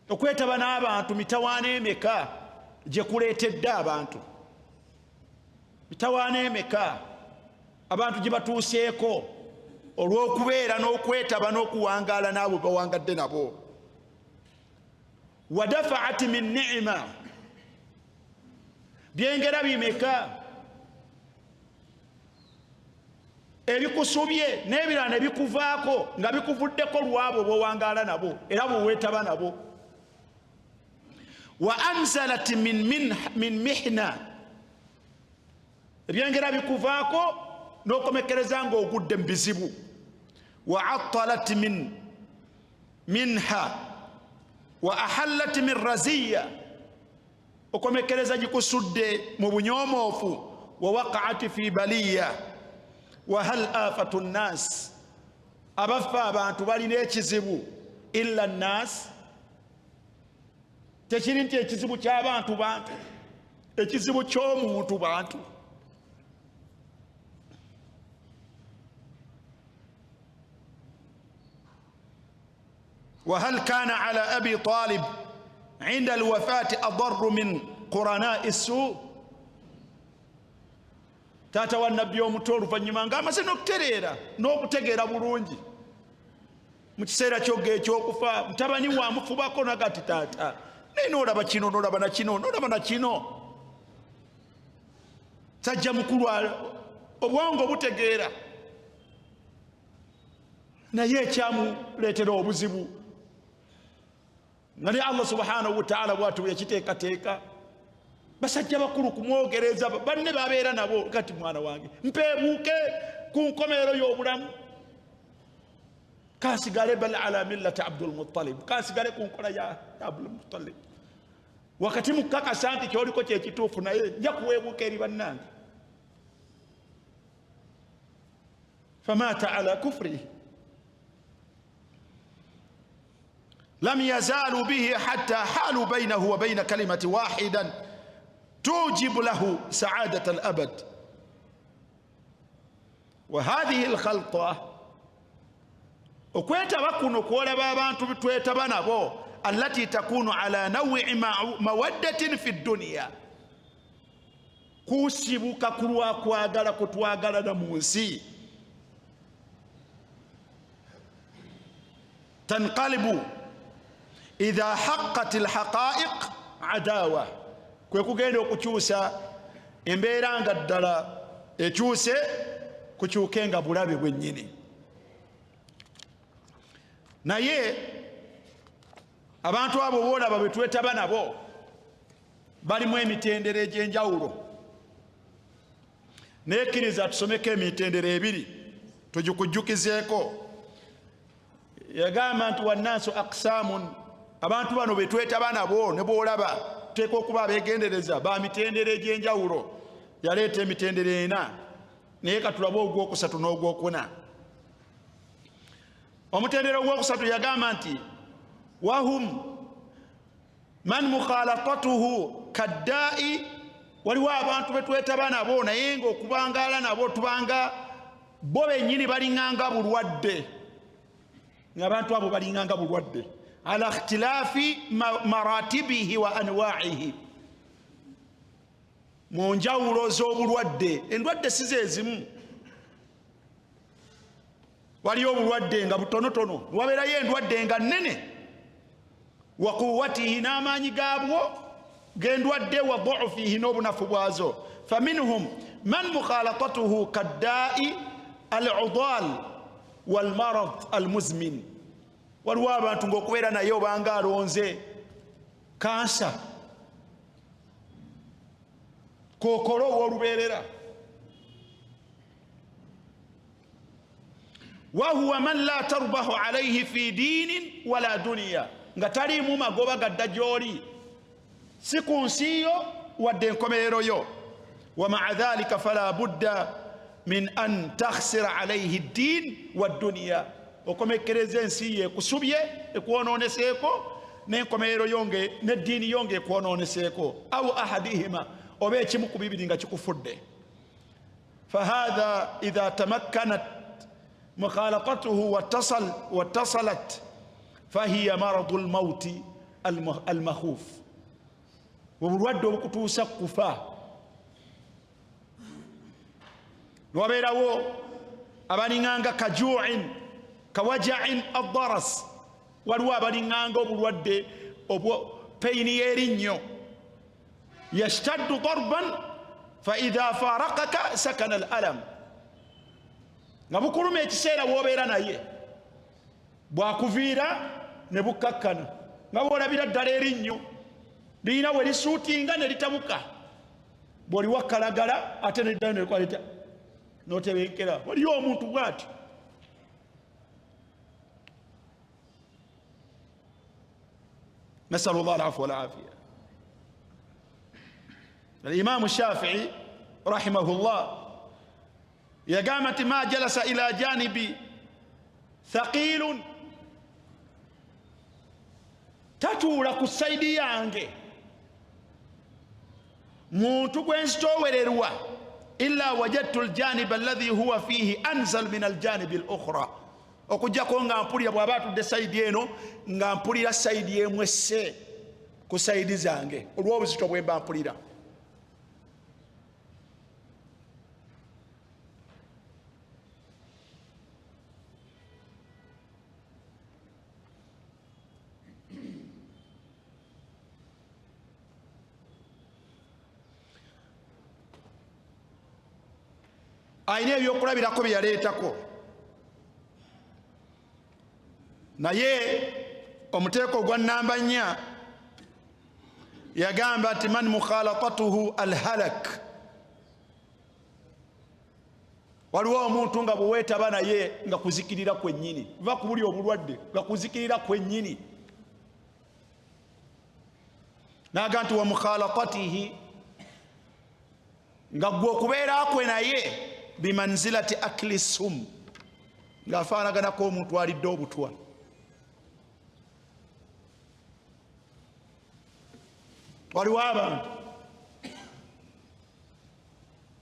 okweta bana abantu mitawaana emeka gye kuleetedde abantu, mitawaana emeka abantu gye batuuseeko olw'okubeera n'okwetaba n'okuwangaala n'abo bawangadde nabo. wadafaat min ni'ma, byengera bimeka ebikusubye n'ebirala ne bikuvaako nga bikuvuddeko lwabo bowangaala nabo era bweweetaba nabo. wa anzalat min mihna, ebyengera bikuvaako n'okomekereza ng'ogudde mu bizibu. wa attalat minha wa ahallat min raziya, okomekereza gikusudde mu bunyoomoofu. wa waqaat fi baliya wa hal afatu nnas, abaffe abantu balina ekizibu illa nnas, tekiri nti ekizibu ky'abantu bantu, ekizibu ky'omuntu bantu. وهل كان على أبي طالب عند الوفاة أضر من قرناء السوء. taata wa nabbi omuto oluvannyuma ng'amaze n'okutereera n'okutegeera bulungi mu kiseera kyogga ekyokufa, mutabani wamufubako nagati taata naye n'olaba kino n'olaba na kino n'olaba na kino. sajja mukulu obwongo butegeera, naye ekyamuleetera obuzibu nga ne Allah subhanahu wa ta'ala bw'atu yakiteekateeka. basajja bakulu kumwogereza banne babeera nabo kati mwana wange mpeebuuke ku nkomerero y'obulamu, kansigale bal ala millati Abdul Muttalib, kansigale ku nkola ya Abdul Muttalib. wakati mukakasa nti kyoliko kyekituufu naye nja kuweebuuka eri bannange. famata ala kufrihi lam yazalu bihi hatta halu bainahu wa baina kalimati wahidan توجب له سعادة الأبد. وهذه الخلطة okwetaba kuno kwolaba abantu bitwetaba nabo التي تكون على نوع مودة في الدنيا, kusibuka kulwa kwagala kutwagalana mu nsi. تنقلب إذا حقت الحقائق عداوة, kwe kugenda okukyusa embeera nga ddala ekyuse kukyuke nga bulabe bwennyini. naye abantu abo boolaba betwetaba nabo balimu emitendera egy'enjawulo. nekkiriza tusomeko emitendera ebiri tugikujjukizeeko. yagamba nti wannaasu aqsaamun, abantu bano betwetaba nabo ne boolaba teeka okuba abeegendereza ba mitendera egy'enjawulo. yaleeta emitendera ena naye katulabe ogwokusatu n'ogwokuna. omutendera ogwokusatu yagamba nti wahum man mukhalatatuhu kaddaa'i, waliwo abantu betwetaba nabo naye ng'okubangaala nabo tubanga bo bennyini balinganga bulwadde, ng'abantu abo balinganga bulwadde. ala ikhtilaafi maratibihi wa anwa'ihi, mu njawulo z'obulwadde. endwadde si ze zimu, waliyo obulwadde nga butonotono, wabeerayo endwadde nga nnene. wa quwwatihi, n'amaanyi gaabwo g'endwadde, wa du'ufihi, n'obunafu bwazo. faminhum man mukhalatatuhu kaddaa'i al-'udal wal marad al-muzmin, waliwo abantu ng'okubeera naye obanga alonze kansa, kookolo ow'olubeerera. wahuwa man la tarbahu alayhi fi diinin wala duniya, nga taliimu magoba gadda gy'oli si ku nsi yo wadde enkomerero yo. wa maa dhalika fala budda min an takhsira alayhi ddiin wadduniya, okomekereza ensi ye kusubye ekwononeseeko n'enkomerero yonge n'eddiini yonge ekwononeseeko au ahadihima oba ekimu ku bibiri nga kikufudde. Fahadha idha tamakkanat mukhalaqatuhu wattasalat fahiya maradu lmauti almakhuf, obulwadde obukutuusa kufa. Wabeerawo abalinganga kajuin kawajain addaras, waliwo abalinganga obulwadde peyini y'erinnyo, yashtaddu darban faidha farakaka sakana alalam, nga bukuluma ekiseera wobeera naye bwakuviira ne bukkakkana, nga bwolabira ddala erinnyo lirina we lisuutinga ne litabuka, bw'oliwa kalagala ate neddayo nekwalita notebenkera. Waliyo omuntu bw'ati. نسأل الله العفو والعافية. الإمام الشافعي رحمه الله يقامت ما جلس إلى جانب ثقيل تتولك السيدي يانجي muntu gwensitowererwa إلا وجدت الجانب الذي هو فيه أنزل من الجانب الأخرى. okujjako nga mpulira bw'aba atudde sayidi eno nga mpulira sayidi emu esse ku sayidi zange olw'obuzito bwe mba mpulira. Ayina ebyokulabirako bye yaleetako, naye omuteeko gwa namba 4 yagamba nti man mukhalatatuhu alhalak. Waliwo omuntu nga bwe weetaba naye nga kuzikirira kwennyini, va ku buli obulwadde nga kuzikirira kwennyini. Naga nti wa mukhalatatihi, nga gwe okubeera kwe naye bimanzilati akli sum, ng'afaanaganako omuntu alidde obutwa. Waliwo abantu,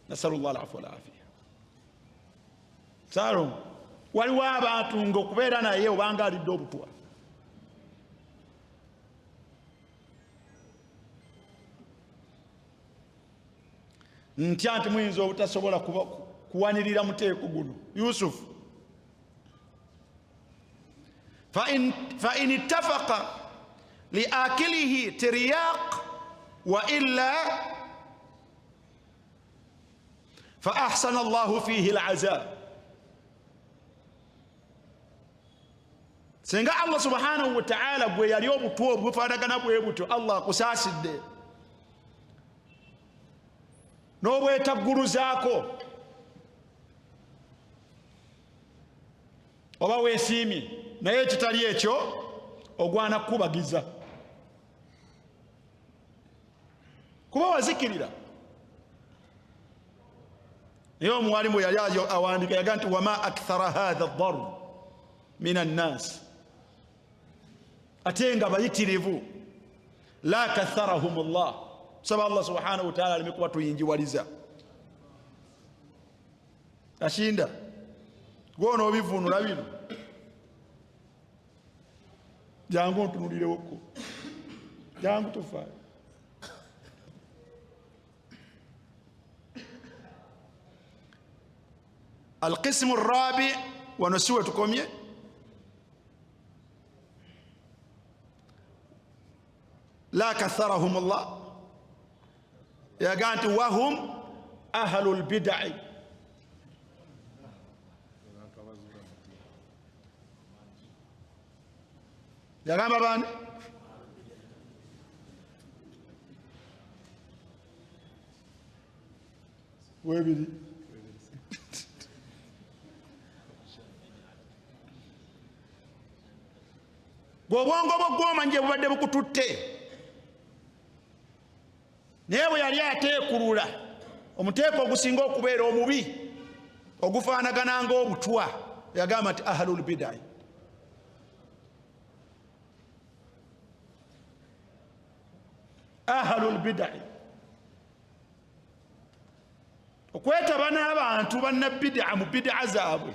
nasalu llah alafu walafia, salo waliwo abantu ng'okubeera naye obanga alidde obutwa. Ntya nti muyinza obutasobola kuwanirira muteeko guno. Yusuf, fa in ittafaqa li akilihi tiryaq wa illa fa ahsana Allahu fihi al'azab. Senga Allah subhanahu wa ta'ala bwe yali obutwa obufaanagana bwe butyo Allah akusaasidde n'obwetagguluzaako oba weesiimye naye ekitali ekyo ogwana kukubagiza kuba wazikirira. Naye omuwalimu yali awandika yaga nti wama akthara hadha ad-darb min an-nas, ate nga bayitirivu la katharahum Allah. Saba Allah subhanahu wa ta'ala alime kuba tuyinjiwaliza. Ashinda gwona obivunula bino jangu ntunulirewoko, jangu tufaayo. القسم الرابع ونسوة كومية لا كثرهم الله يا قانت وهم أهل البدع. يا قام بان ويبدي bw'obwongo bw'ogwoma nje bubadde bukututte, naye bwe yali ateekulula omuteeko ogusinga okubeera omubi ogufaanagana ng'obutwa yagamba nti ahlul bidai, ahlul bid'i okwetaba n'abantu banna bid'a mu bid'a zaabwe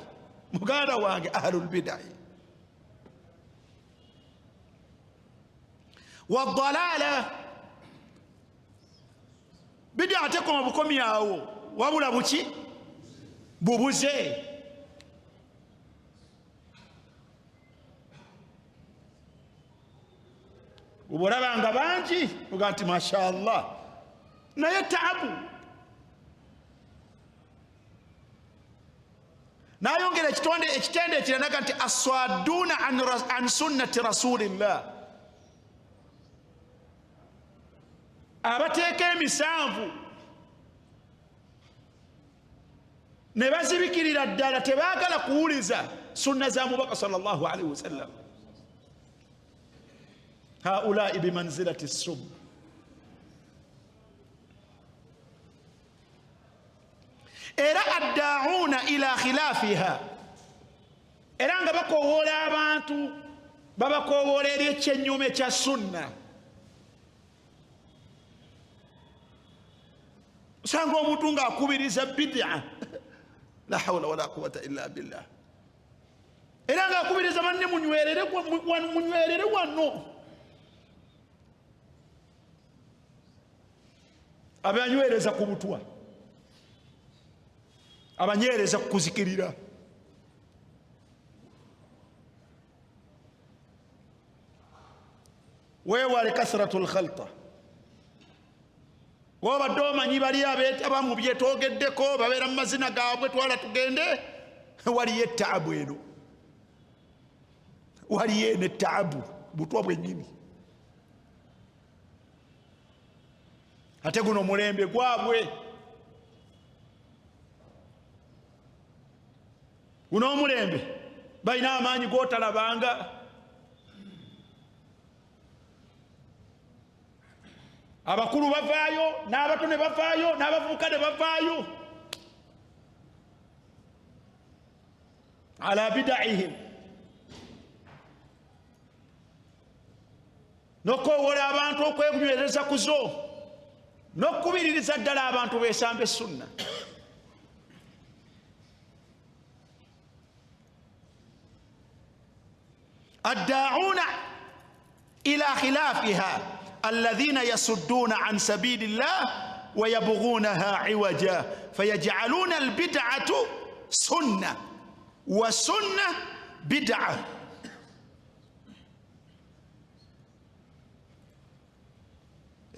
muganda wange ahlul bid'i wadalala bid'a tekoma bukomyawo wabula buki bubuze uborabanga bangi uga nti mashallah naye taabu nayongera ekitende ekiranaga nti aswaduna an sunnati rasulillah abateeka emisanvu ne bazibikirira ddala tebaagala kuwuliza sunna za mubaka sallallahu alaihi wasallam haulai bimanzilati sum era addauna ila khilafiha era nga bakowoola abantu babakowoola eri ekyenyume ekya sunna osanga omuntu ng'akubiriza bid'a la hawla wala quwwata illa billah era ng'akubiriza banne munywerere wano abanywereza ku butwa abanyereza ku kuzikirira weewale kasratul khalta wabadde omanyi bali abeetaba mu byetwogeddeko babeera mu mazina gaabwe twala tugende waliyo ettaabu eno waliyo eno ettaabu butwa bwennyini ate guno mulembe gwabwe guno omulembe balina amaanyi gootalabanga abakulu bavaayo n'abato ne bavaayo n'abavubuka ne bavaayo ala bida'ihim n'okowoola abantu okwekunywereza ku zo n'okubiririza ddala abantu beesamba essunna addaa'uuna ila khilafiha الذين يصدون عن سبيل الله ويبغونها عوجا فيجعلون البدعة سنة والسنة بدعة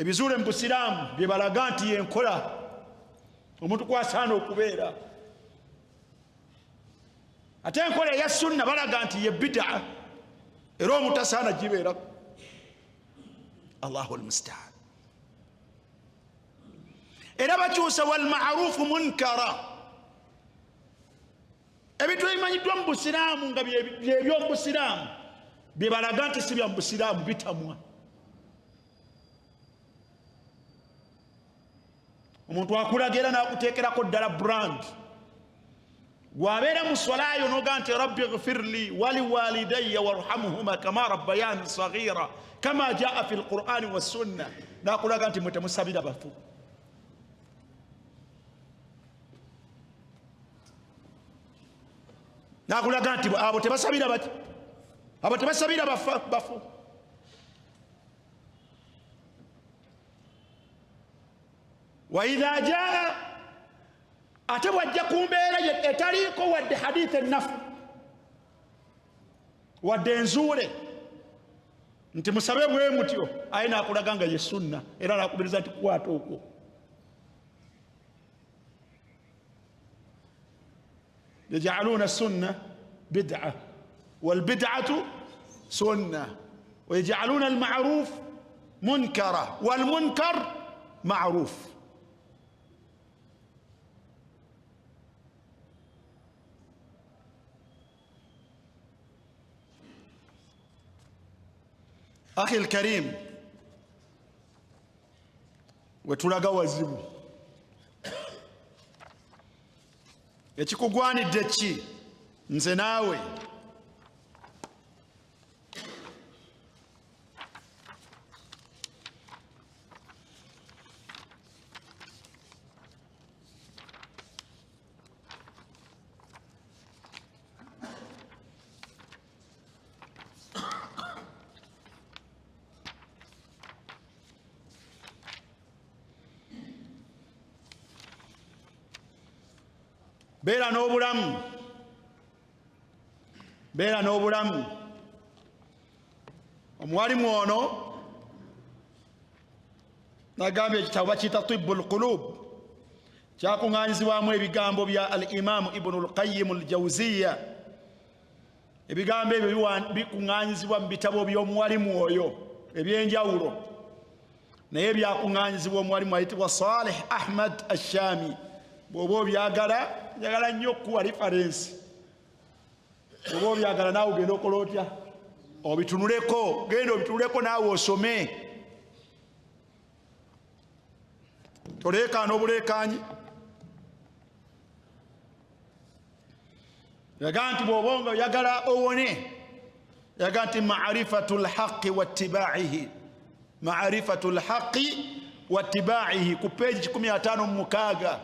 ebizule mu busiraamu bye balaga nti yenkola omuntu kwasaana okubeera ate enkola eya sunna balaga nti ye bid'a era omutasaana gibeerako Allahu almustaan era bakyusa wal ma'rufu munkara ebintu ebimanyiddwa mu busiraamu nga byebyomu busiraamu bye balaga nti si bya mu busiraamu bitamwa omuntu akulaga era n'akuteekerako ddala brand wabeera mu swalayo noga nti rabbi ghfirli waliwalidayya warhamuhuma kama rabbayani saghira kama jaa fi lqur'ani wassunna nakulaga nti mwe temusabira bafu nakulaga nti abo tebasabira bati abo tebasabira bafu wa idha jaa ate bwajja ku mbeera etaliiko wadde hadith ennafu wadde enzuule nti musabe bwe mutyo aye nakulaga nga ye sunna era nakubiriza nti kukwata okwo yaj'aluna sunna bid'a wal bid'atu sunna wa yaj'aluna al ma'ruf munkara wal munkar ma'ruf akhi alkarim wetulaga wazibu ekikugwanidde ki nze naawe beera n'obulamu, beera n'obulamu. Omuwalimu ono nagambye ekitabo bakiyita Tibbul Qulub, kyakuŋŋaanyizibwamu ebigambo bya al-Imaamu Ibnul Qayyim al-Jawziyya. Ebigambo ebyo bikuŋŋaanyizibwa mu bitabo by'omuwalimu oyo ebyenjawulo, naye byakuŋŋaanyizibwa omuwalimu ayitibwa Salih Ahmad Ashami. Bw'oba obyagala, njagala nnyo okuwa referensi. Bw'oba obyagala naawe ogenda okola otya? Obitunuleko, genda obitunuleko naawe osome. Toleekaana obuleekaanyi. Yaga nti bw'oba nga oyagala owone, yaga nti ma'rifatul haqqi wattibaa'ihi, ma'rifatul haqqi wattibaa'ihi, ku peegi 156.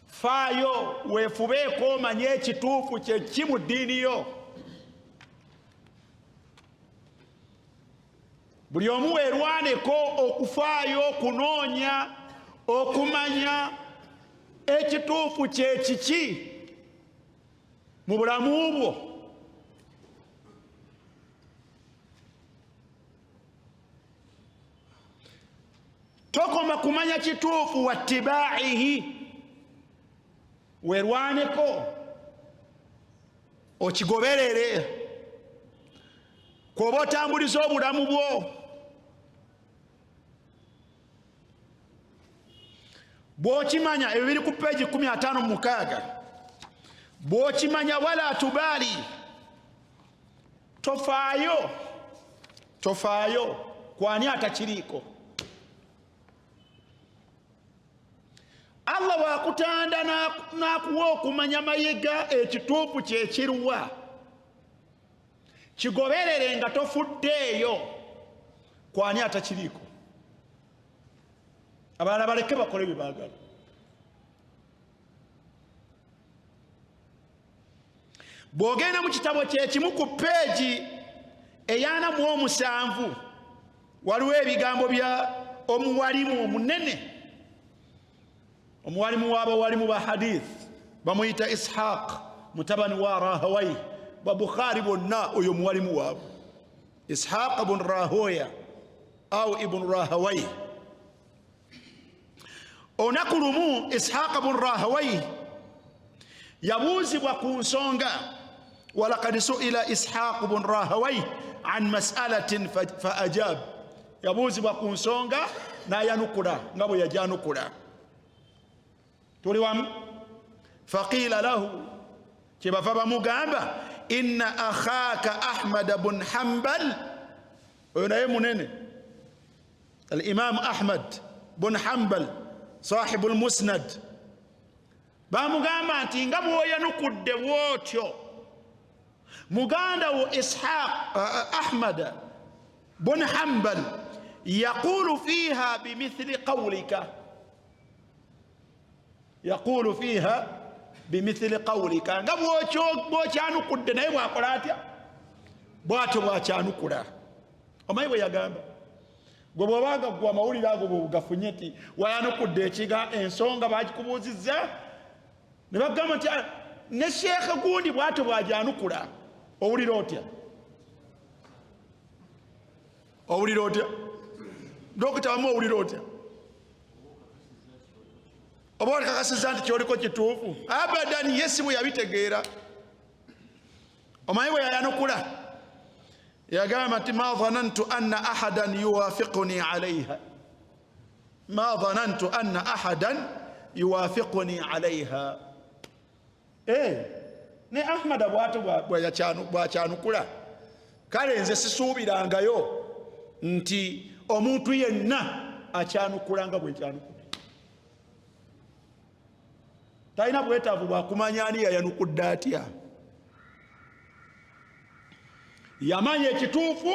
Faayo weefubeeko omanye ekituufu kye ki mu ddiini yo. Buli omu weerwaneko okufaayo, okunoonya, okumanya ekituufu kye kiki mu bulamu bwo. Tokoma kumanya kituufu wattibaa'ihi, weerwaneko okigoberere. Kwoba otambuliza obulamu bwo, bw'okimanya ebyo biri ku peegi 156, bw'okimanya wala tubaali, tofaayo, tofaayo kwani atakiriiko. Allah bw'akutanda n'akuwa okumanya mayiga ekituufu kye kiruwa, kigoberere nga tofuddeeyo, kwani atakiriiko. Abalala baleke bakole bye baagala. Bw'ogenda mu kitabo kye kimu ku peegi 47 waliwo ebigambo bya omuwalimu omunene, omuwalimu w'abawalimu ba hadith, bamuyita Ishaq mutabani wa Rahawayh. Ba Bukhari bonna oyo muwalimu waabwe, Ishaq ibn Rahoya au ibn Rahawayh. Olunaku lumu Ishaq ibn Rahawayh yabuuzibwa ku nsonga, walaqad su'ila Ishaq ibn Rahawayh an mas'alatin fa ajab. Yabuuzibwa ku nsonga n'ayanukula nga bwe yajanukula. Tuli wamu? Faqila lahu, kyebava bamugamba, inna akhaka Ahmad ibn Hanbal, oyo naye munene, al-Imam Ahmad ibn Hanbal sahibu al-Musnad, bamugamba nti nga bw'oyanukudde bw'otyo muganda wo Ishaq Ahmad ibn Hanbal yaqulu fiha bimithli qawlika, yaqulu fiha bimithli qawlika, nga bw'okyanukudde naye bw'akola atya? Bw'atyo bw'akyanukula. Omanyi bwe yagamba? Gwe bw'obanga gwe amawulire ago bwegafunye nti wayanukudde ekiga, ensonga bagikubuuzizza, ne bagamba nti ne sheekhe gundi bw'atyo bw'agyanukula, owulira otya? Owulira otya? Dokitawamu owulira otya? Oba olikakasiza nti kyoliko kituufu? Abadan, Yesu bwe yabitegeera. Omanyi bwe yayanukula? Yagamba nti ma dhanantu anna ahadan yuwafiquni alayha, ma dhanantu anna ahadan yuwafiquni alayha. Ne Ahmad bw'atyo bw'akyanukula, kale nze sisuubirangayo nti omuntu yenna akyanukula nga bwe nkyanukula. Talina bwetaavu bwa kumanya ani yayanukudde atya. Yamanya ekituufu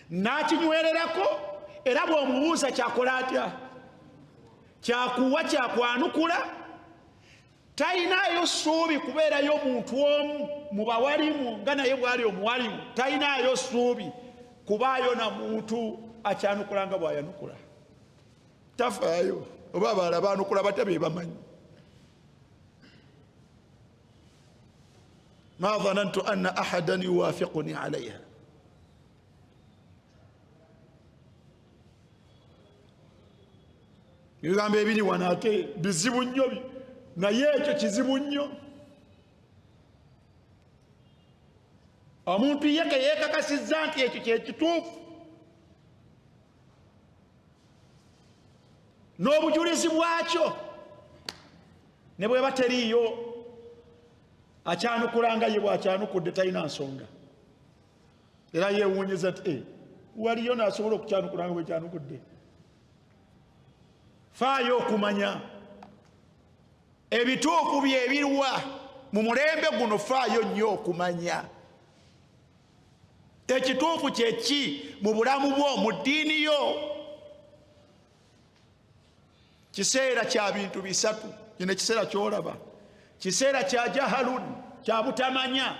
n'akinywererako, era bw'omubuuza kyakola atya? Kyakuwa, kyakwanukula. Talinayo ssuubi kubeerayo omuntu omu mu bawalimu nga naye bw'ali omuwalimu, talinayo ssuubi kubaayo na muntu akyanukula nga bw'ayanukula. Tafaayo. Oba abalala baanukula bate be bamanyi. ma dhanantu anna ahadan yuwafiquni alayha. Ebigambo ebiri wano ate bizibu nnyo, naye ekyo kizibu nnyo. Omuntu yeke yeekakasizza nti ekyo kye kituufu, n'obujulizi bwakyo ne bweba teriiyo akyanukula nga ye bwakyanukudde talina nsonga, era yeewuunyeza ti waliyo n'asobola okukyanukula nga bwekyanukudde. Faayo okumanya ebituufu byebirwa mu mulembe guno. Faayo nnyo okumanya ekituufu kyeki mu bulamu bwo, mu ddiini yo. Kiseera kya bintu bisatu. Kino ekiseera kyolaba, kiseera kya jahalun, kya butamanya.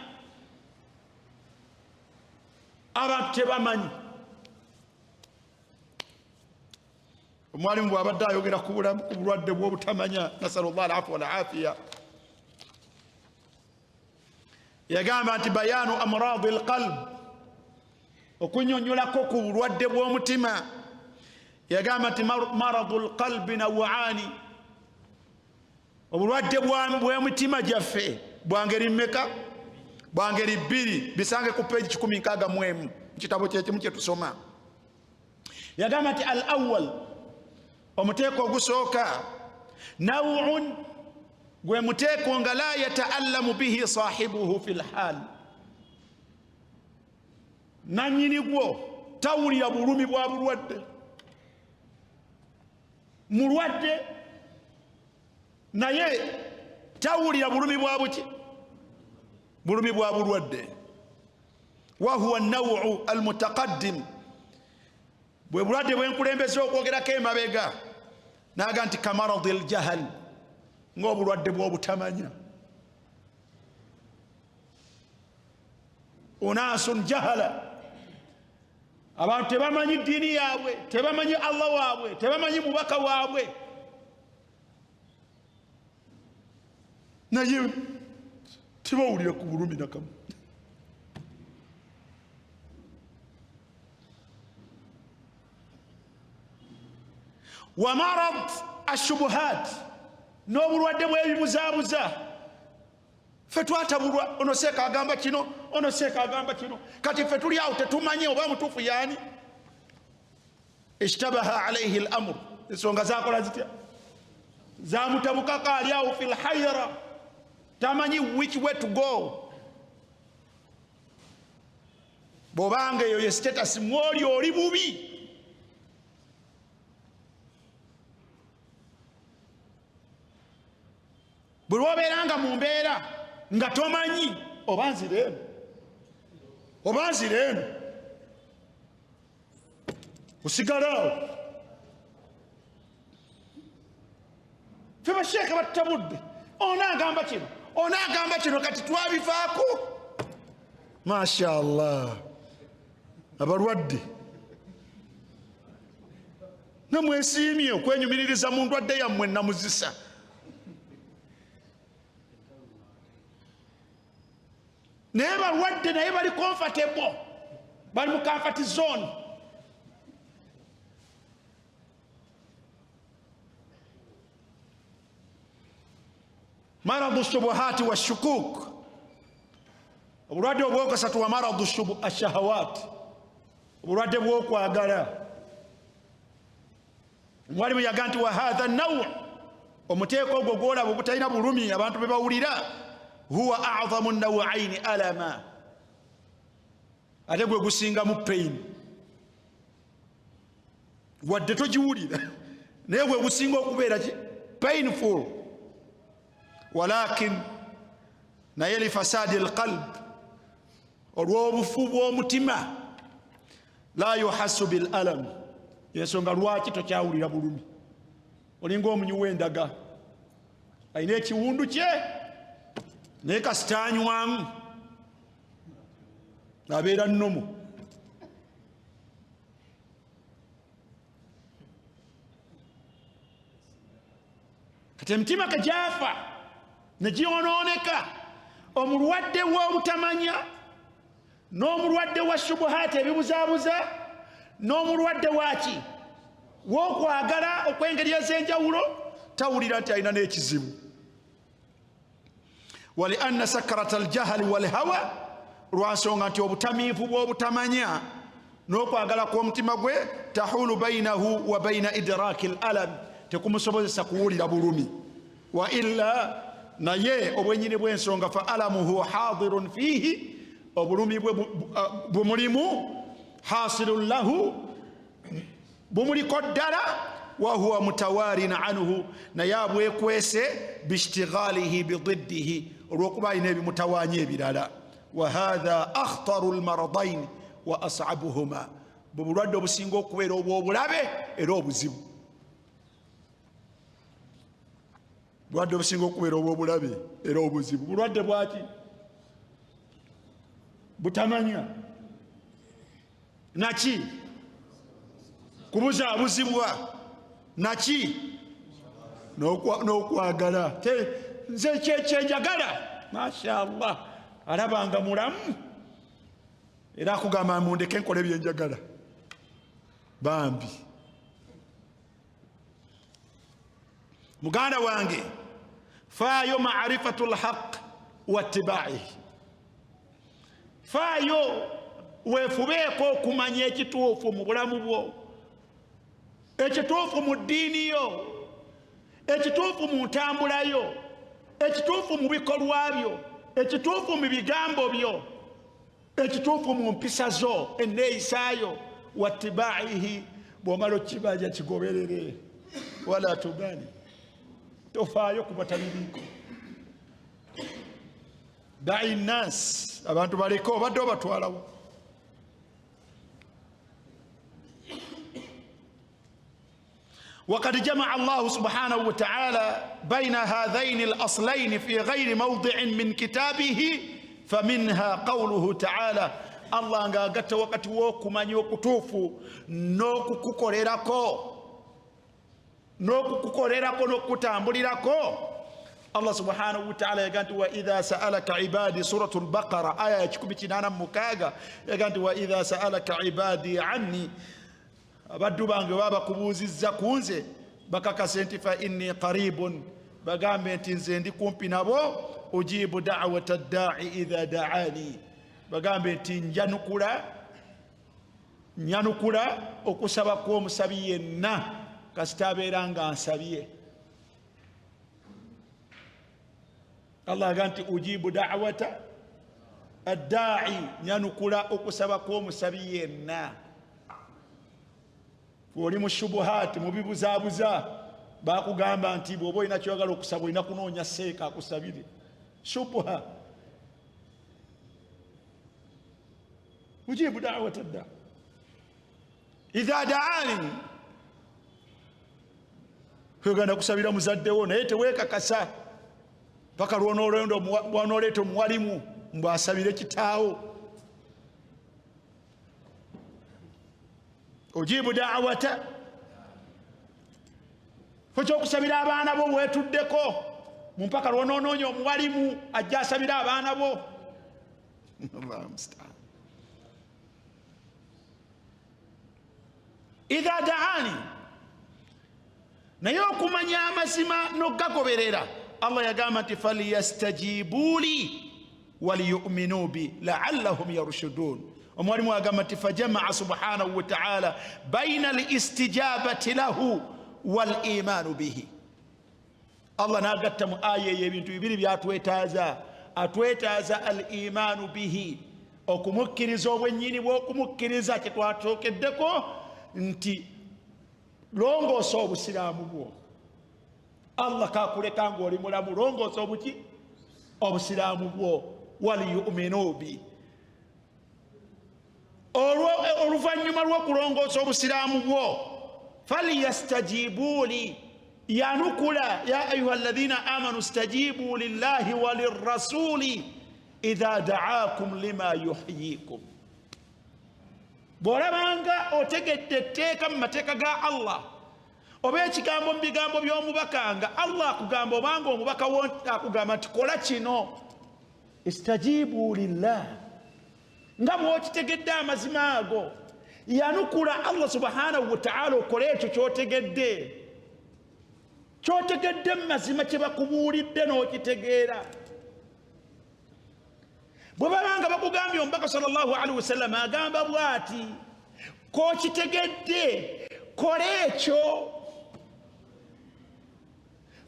Abantu tebamanyi. Omwalimu bw'abadde ayogera ku bulwadde bw'obutamanya, nasalullah alafu wal afiya, yagamba nti bayanu amradi alqalb, okunyonyolako ku bulwadde bw'omutima. Yagamba nti maradu alqalbi naw'ani, obulwadde bw'emitima gyaffe bwa ngeri mmeka? Bwa ngeri bbiri. Bisange ku peegi 161 mu kitabo kyekimu kye tusoma. Yagamba nti al awwal, omuteeko ogusooka, naw'un, gwe muteeko nga la yata'allamu bihi sahibuhu fil hal, nannyini gwo tawulira bulumi bwa bulwadde. Mulwadde naye tawulira bulumi bwa buki? Bulumi bwa bulwadde. Wa huwa an-naw'u al-mutaqaddim, bwe bulwadde bwenkulembeza okwogerako emabega. Naga nti kamaradi al-jahal, ng'obulwadde bw'obutamanya. Unasun jahala, abantu tebamanyi ddiini yaabwe, tebamanyi Allah waabwe, tebamanyi mubaka waabwe, naye tebawulira ku bulumi nakamu. Wa marad ashubuhat, n'obulwadde bw'ebibuzaabuza. Ffe twatabulwa, ono seeka agamba kino, ono seeka agamba kino, kati ffe tuli awo tetumanyi oba mutuufu yaani. Ishtabaha alayhi al-amr, ensonga zakola zitya? Zamutabukako ali awo fil hayra, tamanyi which way to go. Bw'obanga eyo ye status mw'oli oli bubi. Bwe lwobeeranga mu mbeera nga tomanyi oba nzira eno oba nzira eno, osigala awo. Ffe basheeka batutabudde, onaagamba kino, onaagamba kino, kati twabivaako. Masha Allah, abalwadde namwesiimye okwenyumiririza mu ndwadde yammwe namuzisa. Naye balwadde naye bali comfortable, bali mu comfort zone. Maradu shubuhati wa shukuk, obulwadde obwokasatu wa maradu ashahawat, obulwadde bw'okwagala. Omwalimu yaga nti wa hadha naw, omuteeko ogwo gwolaba obutalina bulumi abantu be bawulira, huwa a'zamu an-naw'aini alama, ate gwe gusingamu pain. Wadde togiwulira naye gwe gusinga okubeera ki? Painful. Walakin naye li fasadi al-qalb, olw'obufu bw'omutima, la yuhassu bil alam, yensonga lwaki tokyawulira bulumi. Olinga omunyi w'endaga, alina ekiwundu kye naye kasita anywamu abeera nnomo. Kati emitima kagyafa ne gyonooneka, omulwadde w'obutamanya n'omulwadde wa shubuhaati ebibuzaabuza n'omulwadde waki w'okwagala okw'engeri ez'enjawulo tawulira nti alina n'ekizibu. wali anna sakarata aljahali walhawa, lwansonga nti obutamiivu bw'obutamanya n'okwagala kw'omutima gwe tahulu bainahu wa baina idraki alalam, tekumusobozesa kuwulira bulumi. wa illa naye obwenyini bw'ensonga fa alamuhu hadirun fihi, obulumi bwe bumulimu, hasilun lahu, bumuliko ddala, wa huwa mutawarin anhu, naye abwekwese bishtighalihi bididdihi, olw'okuba alina ebimutawaanya ebirala. wa hatha akhtaru almaradain wa as'abuhuma, bwe bulwadde obusinga okubeera obw'obulabe era obuzibu. bulwadde obusinga okubeera obw'obulabe era obuzibu. bulwadde bwaki? butamanya naki? kubuzaabuzibwa naki? n'okwagala. nze kyenjagala, mashallah, alabanga mulamu era akugamba mundeke nkole byenjagala bambi. muganda wange, faayo maarifatu lhaq wattibaihi, faayo weefubeeko okumanya ekituufu mu bulamu bwo, ekituufu mu ddiini yo, ekituufu mu ntambula yo, ekituufu mu bikolwa byo, ekituufu mu bigambo byo, ekituufu mu mpisa zo, enneeyisaayo. wattibaihi, bw'omala okibanja kigoberere. wala tubani, tofaayo ku batabiriiko. dai nnas, abantu baleko obadde obatwalawo. وقد جمع الله سبحانه وتعالى بين هذين الأصلين في غير موضع من كتابه، فمنها قوله تعالى، الله ngagata wakati w'okumanya okutuufu n'okukukolerako n'okutambulirako. Allah subhanahu wa ta'ala yaganti wa idha sa'alaka ibadi, suratul baqara aya ya 186 yaganti wa idha sa'alaka ibadi anni, abaddu bange babakubuuzizza ku nze bakakase nti fa inni qaribun, bagambe nti nze ndi kumpi nabo, ujibu da'wata da'i idha da'ani, bagambe nti nyanukula okusaba kw'omusabi yenna kasita abeera nga ansabye. Allah agamba nti ujibu da'wata adda'i, nyanukula okusaba kw'omusabi yenna. oli mu shubuhaati, mu bibuzaabuza, bakugamba nti bw'oba olina kyoyagala okusaba olina kunoonya seeka akusabire. shubuha. ujibu da'wata adda'i idha da'ani, kwegenda kusabira muzaddewo naye teweekakasa paka lw'onooleeta omuwalimu mbw asabire kitaawo. ujibu da'wata, fo kyokusabira abaana bo weetuddeko mumpaka lw'onoonoonya omuwalimu ajja asabira abaana bo. idha da'ani, naye okumanya amazima n'ogagoberera. Allah yagamba nti falyastajibu li waliyu'minu bi la'allahum yarshudun. omwalimu agamba nti fajamaa subhanahu wa ta'ala baina al-istijabati lahu wal imanu bihi. Allah n'agatta mu aya eyo ebintu bibiri byatwetaaza. atwetaaza al imanu bihi, okumukkiriza obwennyini bw'okumukkiriza kyetwatookeddeko nti longoosa obusiraamu bwo. Allah kakuleka ng'oli mulamu, longoosa obuki? obusiraamu bwo. waliyu'minu bi, oluvannyuma lw'okulongoosa obusiraamu bwo, falyastajibu li, yanukula ya ayuha alladhina amanu stajibu lillahi wa lirrasuli idha da'akum lima yuhyikum. bw'olabanga otegedde etteeka mu mateeka ga Allah oba ekigambo mu bigambo by'omubaka nga Allah akugamba obanga omubaka wo akugamba nti kola kino istajibu lillah nga bwokitegedde amazima ago yanukula Allah subhanahu wa ta'ala okole ekyo kyotegedde mazima kye bakubuulidde n'okitegeera. bwe babanga bakugambye omubaka sallallahu alaihi wasallam agamba bw'ati kokitegedde kola ekyo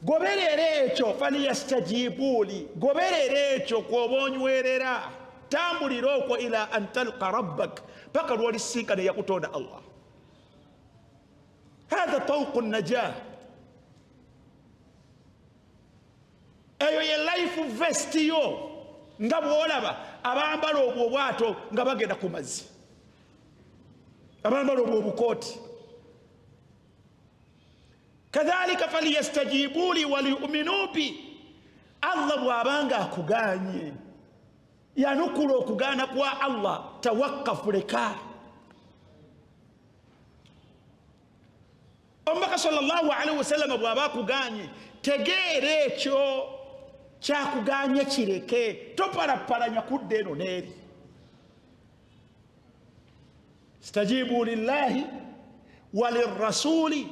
goberera ekyo falyastajibuuli goberera ekyo kwoba onywerera tambulira okwo ila an talqa rabbak paka lwolisinkana yakutonda Allah. hatha tawqu najah eyo ye life vest yo nga bwolaba abambala obwo obwato nga bagenda ku mazzi abambala obwo obukooti. kadhalika falyastajibu li waliyuminu bi Allah bwabanga akuganye yanukula okugaana kwa Allah tawakkafu leka. omubaka sallallahu alaihi wasallam bwaba akuganye tegeera ekyo kyakuganye kireke topalapalanya kudda eno n'eri. stajibu lillahi walirrasuli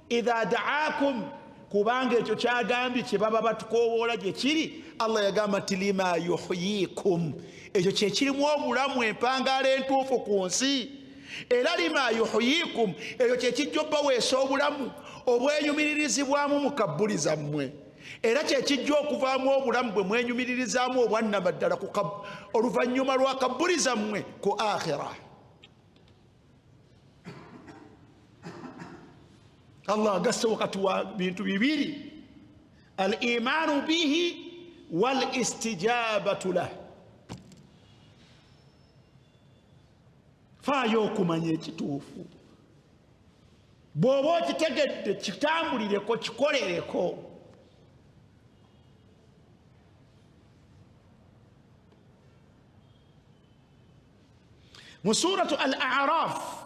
idha da'akum kubanga ekyo kyagambye kye baba batukowoola gye kiri. Allah yagamba nti lima yuhyikum ekyo kyekirimu obulamu empangaala entuufu ku nsi. era lima yuhyikum ekyo kyekijja obbaweesa obulamu obwenyumiririzibwamu mu kabbuli zammwe. era kyekijja okuvaamu obulamu bwe mwenyumiririzaamu obwannama ddala oluvannyuma lwa kabbuli zammwe ku akhira. Allah agasse wakati wa bintu bibiri al imanu bihi wal istijabatu lah. faayo okumanya ekituufu bw'oba okitegedde kitambulireko kikolereko. mu suratu al-a'raf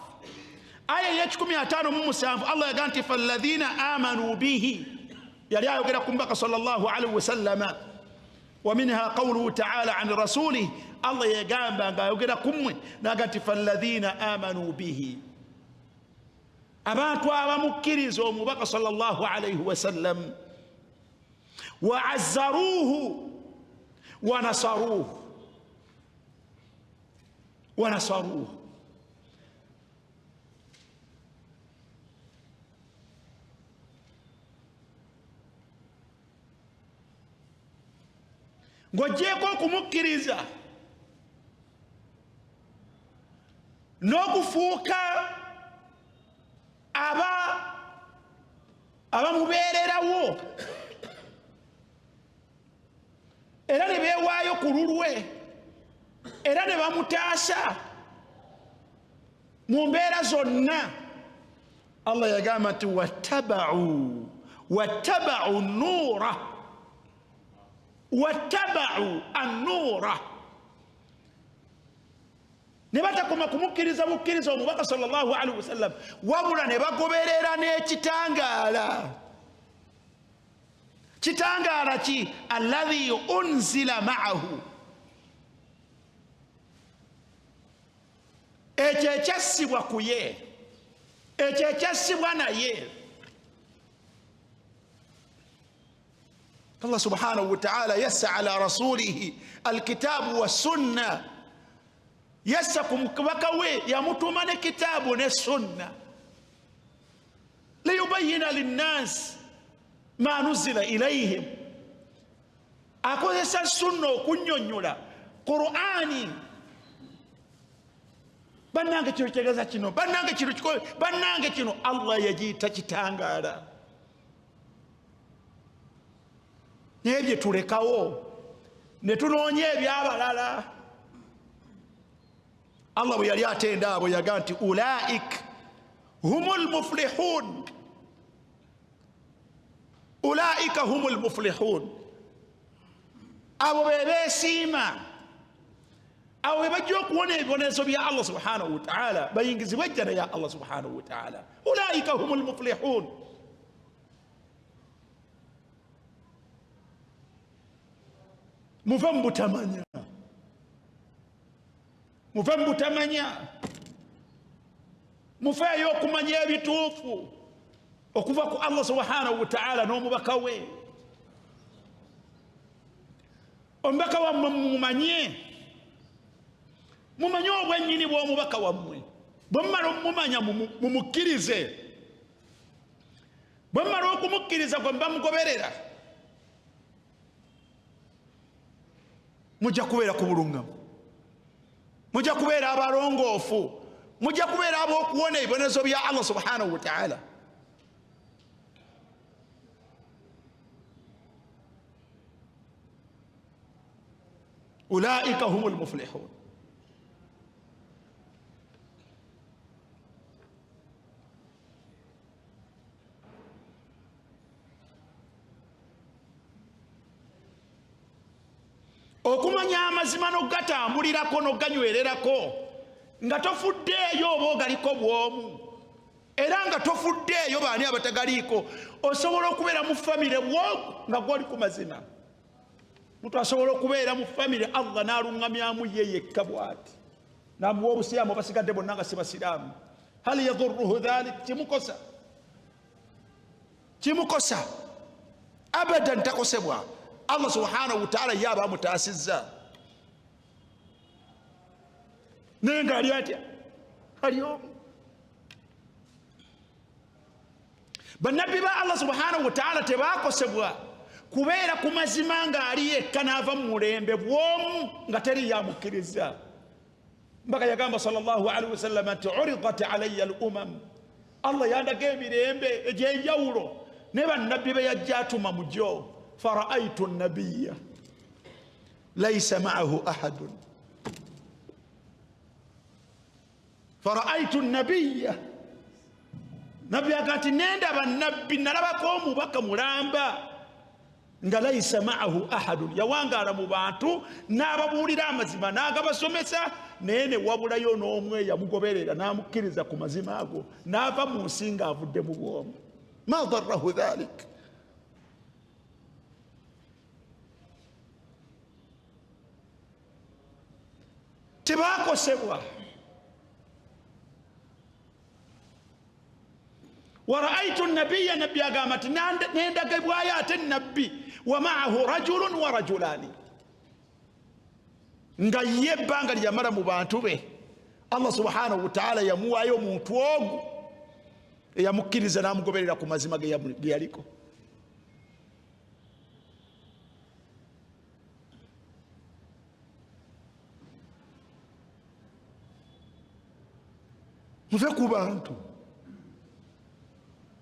aya ya 157 Allah yagamba nti falladhina amanu bihi yali ayogera ku mbaka sallallahu alaihi wasallama wa minha qawluhu ta'ala an rasulih Allah yagamba nga ayogera kumwe naga nti falladhina amanu bihi abantu abamukkiriza omubaka sallallahu alaihi wasallam wa azzaruhu wa nasaruhu ng'ogyeko okumukkiriza n'okufuuka abamubeererawo era ne beewaayo ku lulwe era ne bamutaasa mu mbeera zonna. Allah yagamba nti wattaba'u nuura wattaba'u an-nuura ne batakoma kumukkiriza bukkiriza omubaka sallallahu alaihi wasallam wabula ne bagoberera n'ekitangaala. kitangaala ki? alladhi unzila ma'ahu ekyo ekyassibwa ku ye ekyo ekyassibwa naye. Allah subhanahu wa ta'ala yassa ala rasulihi alkitabu wa sunna yassa kumubaka we yamutuma ne kitabu ne sunna liyubayyina linnas ma nuzila ilayhim. akozesa sunna okunyonnyola Qur'ani. bannange kino kitegeeza kino bannange kino kikola bannange kino Allah yagiyita kitangaala. naye bye tulekawo ne tunoonya ebyabalala. Allah bwe yali atenda abo yaga nti ulaik humul muflihun ulaika humul muflihun abo be beesiima abo be bajja okuwona ebibonerezo bya Allah subhanahu wa ta'ala bayingizibwe ejjana ya Allah subhanahu wa ta'ala. ulaika humul muflihun. muve mu butamanya, muve mu butamanya, mufeeyo okumanya ebituufu okuva ku Allah subhanahu wa ta'ala n'omubaka we. Omubaka wammwe mumanye obwennyini bw'omubaka wammwe. Bwe mmala omumanya mumukkirize. Bwe mmala okumukkiriza gwe mba mugoberera, mujja kubeera ku bulungamu, mujja kubeera abalongoofu, mujja kubeera ab'okuwona ebibonerezo bya Allah subhanahu wa ta'ala. Ulaika humul muflihun. Okumanya amazima n'ogatambulirako n'oganywererako nga tofuddeeyo oba ogaliko bwomu, era nga tofuddeeyo baani abatagaliiko, osobola okubeera mu famire bwo nga gwoli ku mazima. Muntu asobola okubeera mu famire Allah n'aluŋŋamyamu ye yekka bw'ati, n'amuwa obusiraamu basigadde bonna nga si basiraamu. Hal yadurruhu dhalik? Kimukosa? Kimukosa? Abadan takosebwa. Allah subhanahu wa ta'ala yaba amutaasizza. Naye nga ali atya? Ali omu. Bannabbi ba Allah subhanahu wa ta'ala tebaakosebwa kubeera ku mazima nga ali yekka n'ava mu mulembe bw'omu nga teri yamukkiriza. Mbaka yagamba sallallahu alaihi wasallam nti uridat alayya al-umam, Allah yandaga emirembe egy'enjawulo ne bannabbi be yajja atuma mu gyo. فرأيت النبي ليس معه أحد، فرأيت النبي نبي قالت نندا بالنبي نلبكو مبكى مرامبا nga laysa ma'ahu ahadun, yawangala mu bantu n'ababuulira amazima n'agabasomesa, naye ne wabulayo n'omwe yamugoberera n'amukkiriza ku mazima ago n'ava mu nsi ng'avudde mu bwomu. Ma darrahu dhalik. Tebakosebwa. ورأيت النبي نبي قامت نند قبوايات النبي ومعه رجل ورجلان ngayeba nga lyamala mu bantu be. Allah subhanahu wa ta'ala yamuwayo muntu ogu eyamukkiriza n'amugoberera ku mazima ge yaliko. Muve ku bantu,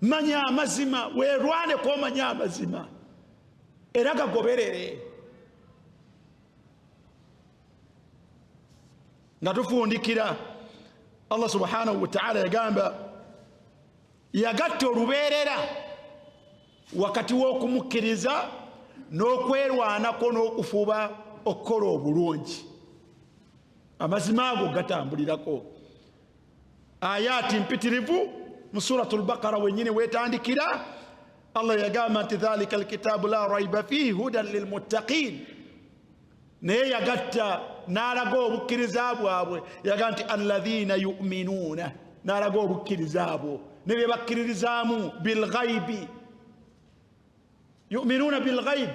manya amazima, weerwane kw'omanya amazima era gagoberere. Nga tufundikira Allah subhanahu wa ta'ala yagamba yagatta olubeerera wakati w'okumukkiriza n'okwerwanako n'okufuba okukola obulungi. Amazima ago gatambulirako. Ayati mpitirivu mu suratul Baqara wenyine wetandikira Allah yagamba nti dhalika alkitabu la raiba fihi hudan lilmuttaqin. Naye yagatta n'alaga obukkiriza bwabwe, yagamba nti alladhina yu'minuna, n'alaga obukkiriza bwo ne bye bakkiririzaamu bilghaibi, yu'minuna bilghaib.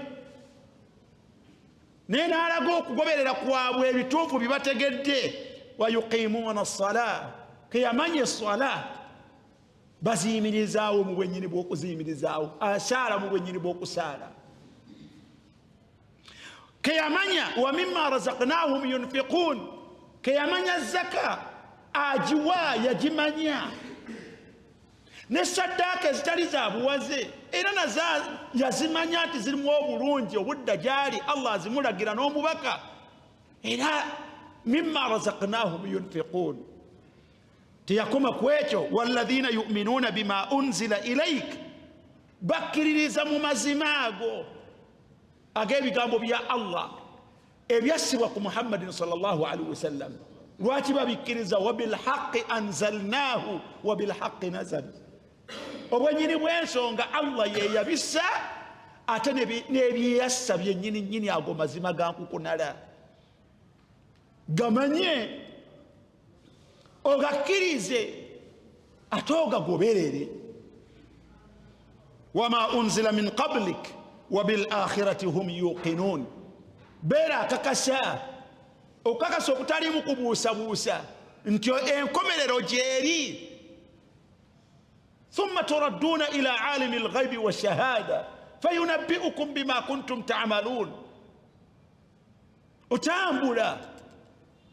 Naye n'alaga okugoberera kwabwe ebituufu bibategedde, wa yuqimuna as-salah, kiyamanya essala baziyimirizaawo mu bwennyini bw'okuziyimirizaawo, asaala mu bwennyini bw'okusaala. Kiyamanya wa mimma razaqnahum yunfiqun, kiyamanya zaka agiwa yagimanya, ne saddaaka ezitali za buwaze era nazo yazimanya nti zirimu obulungi obudda gyali Allah azimulagira n'omubaka. Era mimma razaqnahum yunfiqun tiyakoma kwekyo, walladhina yu'minuna bima unzila ilaik, bakkiririza mu mazima ago ag'ebigambo bya Allah ebyassibwa ku Muhammadin sallallahu alaihi wasallam. Lwaki babikkiriza? wa bilhaqqi anzalnahu wa bilhaqqi nazal, obwennyini bw'ensonga Allah ye yabissa, ate n'ebyeyassa byennyini nnyini ago mazima gankukunala gamanye ogakkirize ate ogagoberere. wama unzila min qablik wa bil akhirati hum yuqinun. beera akakasa okukakasa okutalimu kubuusabuusa nti enkomerero gyeri. thumma turadduna ila alimi alghaibi washahada fayunabbiukum bima kuntum ta'malun. otambula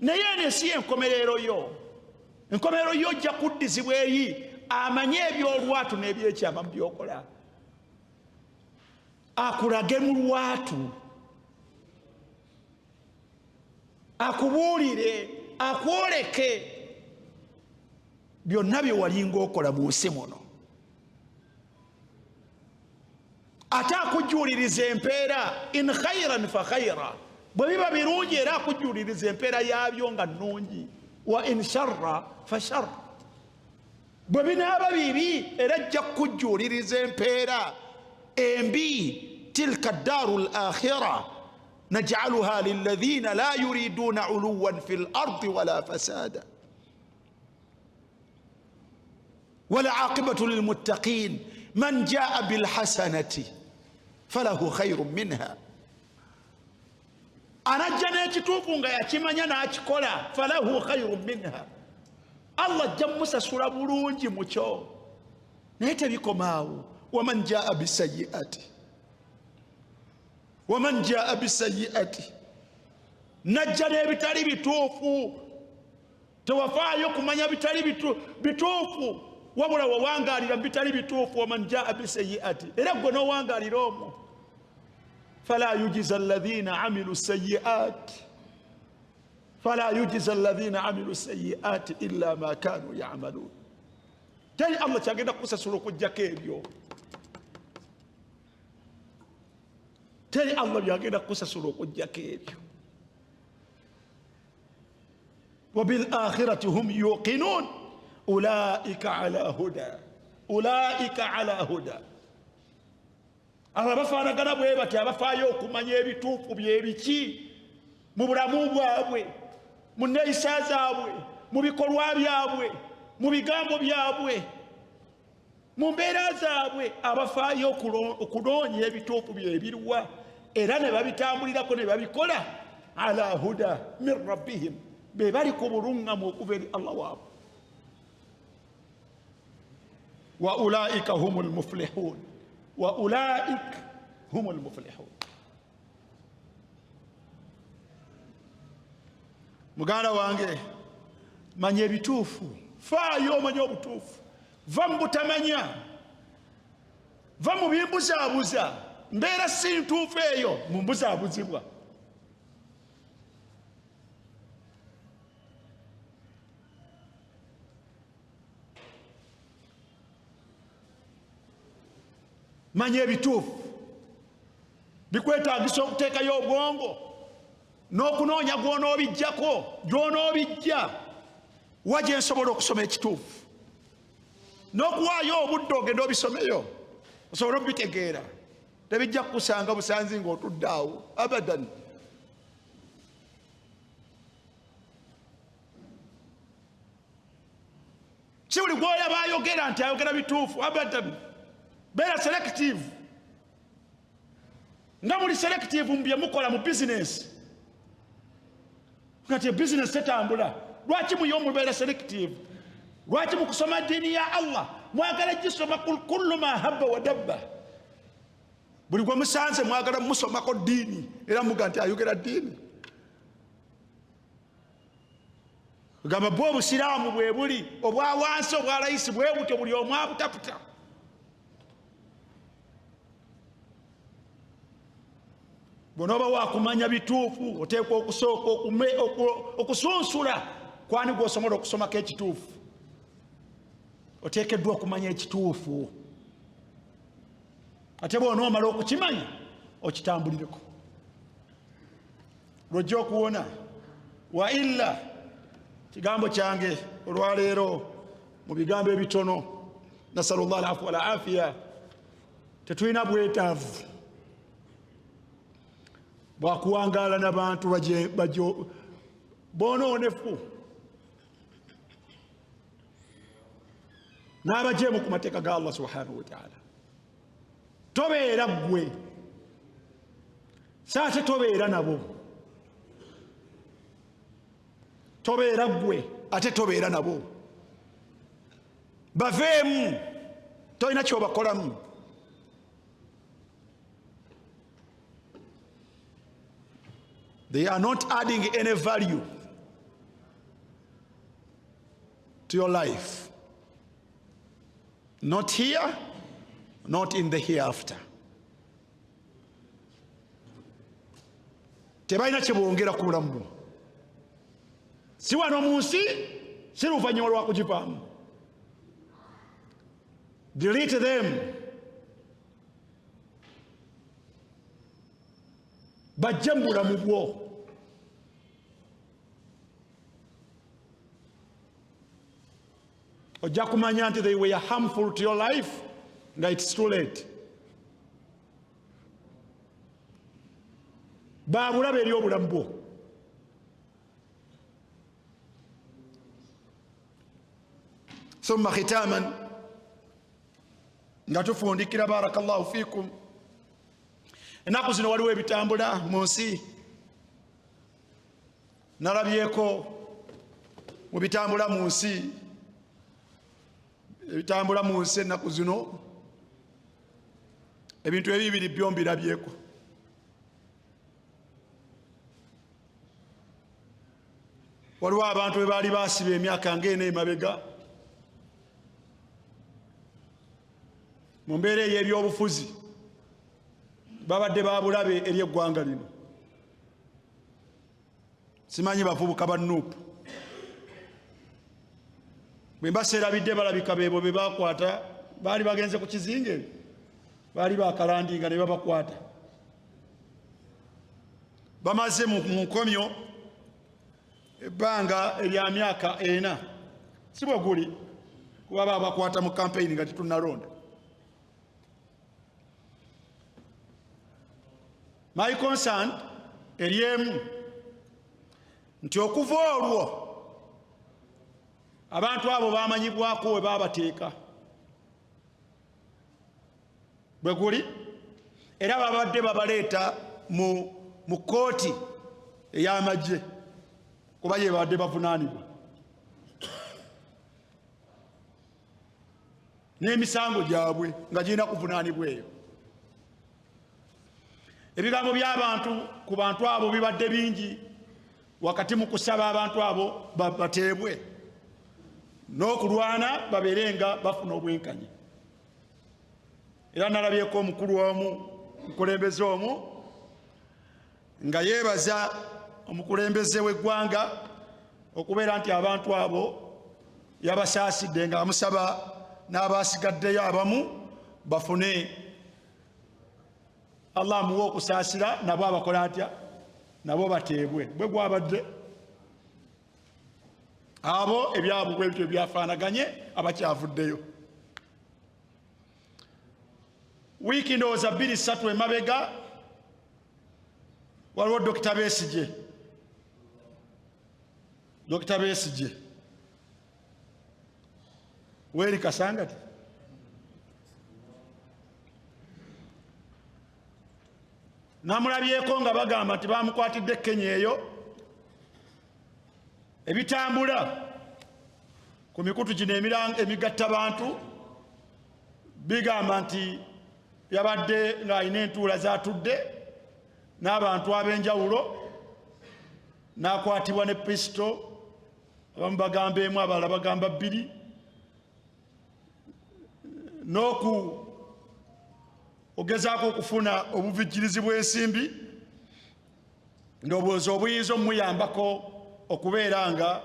naye nesi enkomerero yo. enkomerero yo ojja kuddizibwa eri amanye ebyolwatu n'ebyekyama mu byokola, akulage mu lwatu, akubuulire, akwoleke byonna bye walinga okola mu nsi muno, ate akujuliriza empeera. in khairan fa khaira, bwe biba birungi era akujuliriza empeera yabyo nga nnungi. wa in sharra fa sharra, bwe binaaba bibi era ajja kujuliriza empeera embi. tilka daru lakhira naj'aluha lilladhina la yuriduna uluwan fi lardi wala fasada walaqibatu lilmuttaqin man jaa bilhasanati falahu khayrun minha. anajja n'ekituufu nga yakimanya n'akikola, falahu khayrun minha, Allah ajja musasula bulungi mukyo. naye tebikomaawo. waman jaa bisayiati, waman jaa bisayiati, najja n'ebitali bituufu. tewafaayo kumanya bitali bituufu, wabula wawangaalira bitali bituufu. waman jaa bisayiati, era gwe n'owangaalira omwo. fala yujiza alladhina amilu sayiat, fala yujiza alladhina amilu sayiati illa ma kanu ya'malun. teri Allah kyagenda kusasula okujjako ebyo. teri Allah byagenda kusasula okujjako ebyo. wa bil akhirati hum yuqinun ulaika ala huda, ulaika ala huda. abo abafaanagana bwe bati, abafaayo okumanya ebituufu byebiki mu bulamu bwabwe, mu nneeyisa zaabwe, mu bikolwa byabwe, mu bigambo byabwe, mu mbeera zaabwe. abafaayo okunoonya ebituufu byebiriwa era ne babitambulirako ne babikola. ala huda min rabbihim, be bali ku buluŋŋamu okuva eri Allah waabwe. wa ulaika humul muflihun, wa ulaika humul muflihun. muganda wange, manya ebituufu, faayo omanye obutuufu. va mu butamanya, va mu bimbuzaabuza. mbeera si ntuufu eyo, mu mbuzaabuzibwa. manya ebituufu, bikwetaagisa okuteekayo obwongo n'okunoonya gw'onoobijjako, gy'onoobijja. wa gye nsobola okusoma ekituufu, n'okuwaayo obudde ogenda obisomeyo osobola okubitegeera. tebijja kukusanga busanzi ng'otudde awo, abadan. si buli gw'olaba ayogera nti ayogera bituufu, abadan. beera selective. nga muli selective mu bye mukola mu bizinesi, nga bizinesi tetambula, lwaki muyo mubeera selective? lwaki mukusoma ddiini ya Allah mwagala gisoma kullu ma habba wa dabba? buli gwe musanze mwagala musomako ddiini era muga nti ayogera ddiini. gamba bwe obusiraamu bwe buli, obwa wansi obwa layisi bwe butyo, buli omu abutaputa. bw'onooba waakumanya bituufu oteekwa okusooka okusunsula kwani gw'osobola okusomako ekituufu. oteekeddwa okumanya ekituufu, ate bw'onoomala okukimanya okitambulireko lwojja okuwona. wa illa, kigambo kyange olwaleero mu bigambo ebitono, nasalullah alafu wal afiya, tetulina bwetaavu bwakuwangala n'abantu bajo bonoonefu n'abajeemu ku mateeka ga Allah subhanahu wa ta'ala. Tobeera gwe saate tobeera nabo, tobeera gwe ate tobeera nabo, baveemu, tolina kyobakolamu. They are not adding any value to your life, not here, not in the hereafter. Tebalina kye bongera ku bulamu buno, si wano mu nsi, si luvannyuma lwa kugivaamu. Delete them. Bajje mu bulamu bwo. Ojja kumanya nti they were harmful to your life nga it's too late. Babulabe eri obulamu bwo. Thumma khitaman, nga tufundikira barakallahu fikum, ennaku zino waliwo ebitambula mu nsi. Nalabyeko mu bitambula mu nsi, ebitambula mu nsi ennaku zino, ebintu ebibiri byo mbirabyeko. Waliwo abantu bwe baali baasiba emyaka ng'ena emabega mu mbeera ey'ebyobufuzi, babadde babulabe eri eggwanga lino. Simanyi bavubuka ba Nuupu, bwe mbaseerabidde balabika beebo be bakwata, baali bagenze ku kizinge, baali bakalandinga ne babakwata. Bamaze mu nkomyo ebbanga erya myaka 4, si bwe guli kuba babakwata mu campaign nga tetunnalonda. My concern eri emu nti okuva olwo abantu abo bamanyibwako we babateeka bwe guli, era babadde babaleeta mu kooti ey'amagye kuba ye babadde bavunaanibwa n'emisango gyabwe nga girina kuvunaanibwa eyo. Ebigambo by'abantu ku bantu abo bibadde bingi wakati mu kusaba abantu abo bateebwe n'okulwana babeerenga bafuna obwenkanya. Era nalabyeko omukulu omu, omukulembeze omu, nga yeebaza omukulembeze w'eggwanga okubeera nti abantu abo yabasaasidde, nga amusaba n'abasigaddeyo abamu bafune Allah amuwe okusaasira, nabo abakola atya, nabo bateebwe. Bwe gwabadde abo ebyabo bwe bityo byafaanaganye abakyavuddeyo. Wiiki ndowooza 2-3 emabega waliwo Dr. Besigye. Dr. Besigye Weri Kasangati, namulabyeko nga bagamba nti bamukwatidde Kenya eyo, ebitambula ku mikutu gino emigatta bantu bigamba nti yabadde ng'alina entuula zatudde n'abantu ab'enjawulo, n'akwatibwa ne pisito, abamu bagamba emu, abalala bagamba 2, ogezaako okufuna obuvujjirizi bw'ensimbi ndowooza obuyinza omuyambako okubeera nga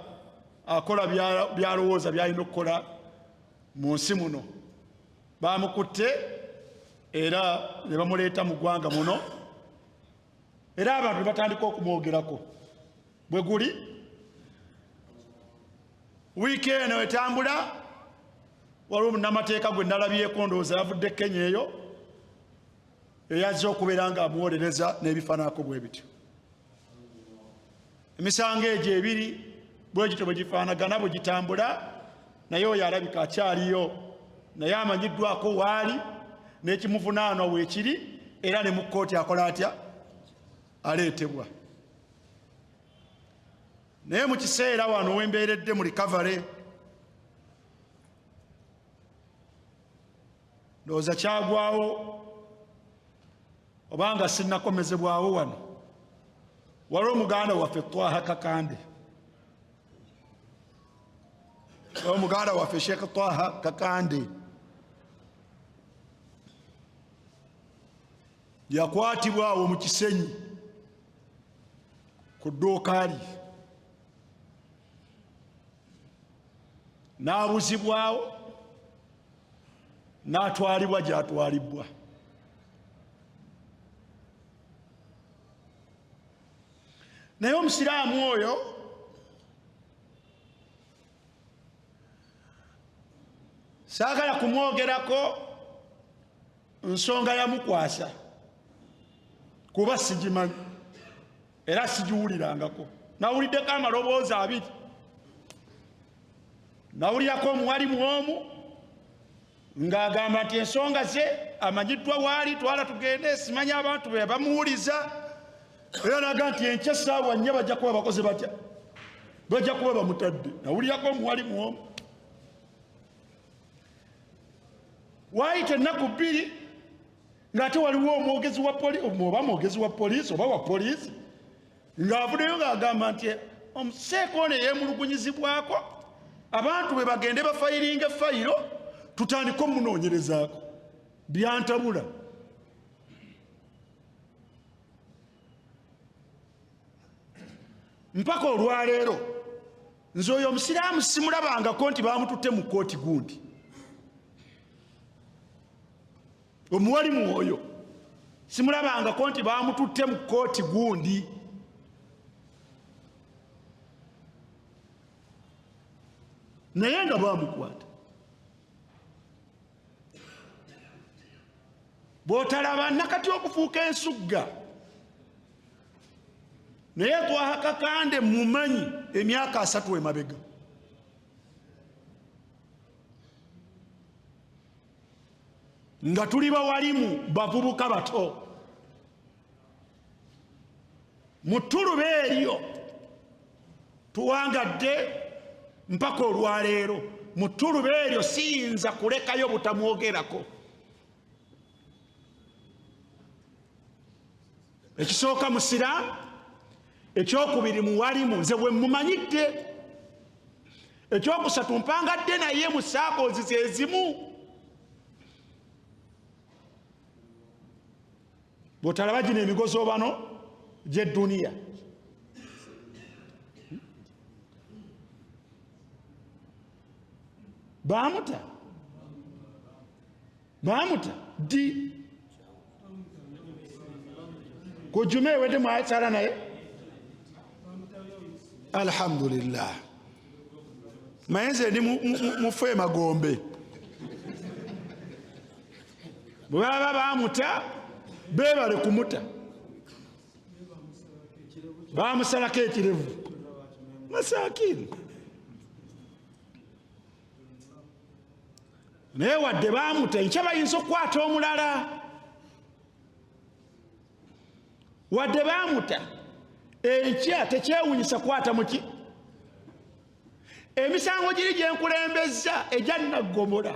akola byalowooza byalina okukola mu nsi muno. Bamukutte era ne bamuleeta mu ggwanga muno, era abantu batandika okumwogerako. Bwe guli wiiki eno etambula, waliwo munnamateeka gwe nalabyeko ndowooza yavudde Kenya eyo, eyazza okubeera nga amuwolereza n'ebifaananako bwe bityo. Emisango egyo ebiri bwe gityo bwe gifaanagana bwe gitambula, naye oyo alabika akyaliyo, naye amanyiddwako waali n'ekimuvunaanwa weekiri, era ne mu kkooti akola atya? Aleetebwa. Naye mu kiseera wano wembeeredde mu likavale, ndowooza kyagwawo obanga sinnakomezebwawo wano, waliwo muganda waffe Twaha Kakande, waliwo muganda waffe Sheikh Twaha Kakande yakwatibwawo mu Kisenyi ku dduuka lye, n'abuzibwawo n'atwalibwa gy'atwalibbwa. Naye omusiraamu oyo saagala kumwogerako nsonga yamukwasa, kuba sigimanyi era sigiwulirangako. Nawuliddeko amaloboozi abiri. Nawulirako omuwalimu omu ng'agamba nti ensonga ze amanyiddwa waali, twala tugende, simanyi abantu be bamuwuliza. Era naga nti enkya essaawa 4 bajja kuba bakoze batya? Bajja kuba bamutadde. Nawulirako omuwalimu omu. Waayita ennaku 2 ng'ate waliwo omwogezi wa poliisi, oba mwogezi wa poliisi oba wa poliisi, ng'avuddeyo ng'agamba nti omuseeko ono yeemulugunyizibwako, abantu be bagende bafayiringa effayiro, tutandike omunoonyerezaako. Byantabula. Mpaka olwaleero nze oyo omusiraamu simulabangako nti bamututte mu kkooti gundi. Omuwalimu oyo simulabangako nti bamututte mu kkooti gundi. Naye nga bamukwata. Bw'otalaba nakati okufuuka ensugga. Naye Twaha Kakande mumanyi emyaka 3 emabega. Nga tuli bawalimu bavubuka bato. Mu ttuluba eryo tuwangadde mpaka olwaleero. Mu ttuluba eryo siyinza kulekayo butamwogerako. Ekisooka musiraamu, ekyokubiri muwalimu nze bwe mumanyidde, ekyokusatu mpangadde naye mu saakoozi ze zimu. Bw'otalaba gino emigozo bano gy'edduniya, bamuta di ku juma ewedde mwayesala naye. Alhamdulillah. Mayenze ndi mufu emagombe. Bwe baba bamuta beebale kumuta, bamusalako ekirevu masakini. Naye wadde bamuta enkya bayinza okukwata omulala. Wadde bamuta enkya tekyewunyisa kukwata muki. Emisango giri gyenkulembezza egya Nnaggomora,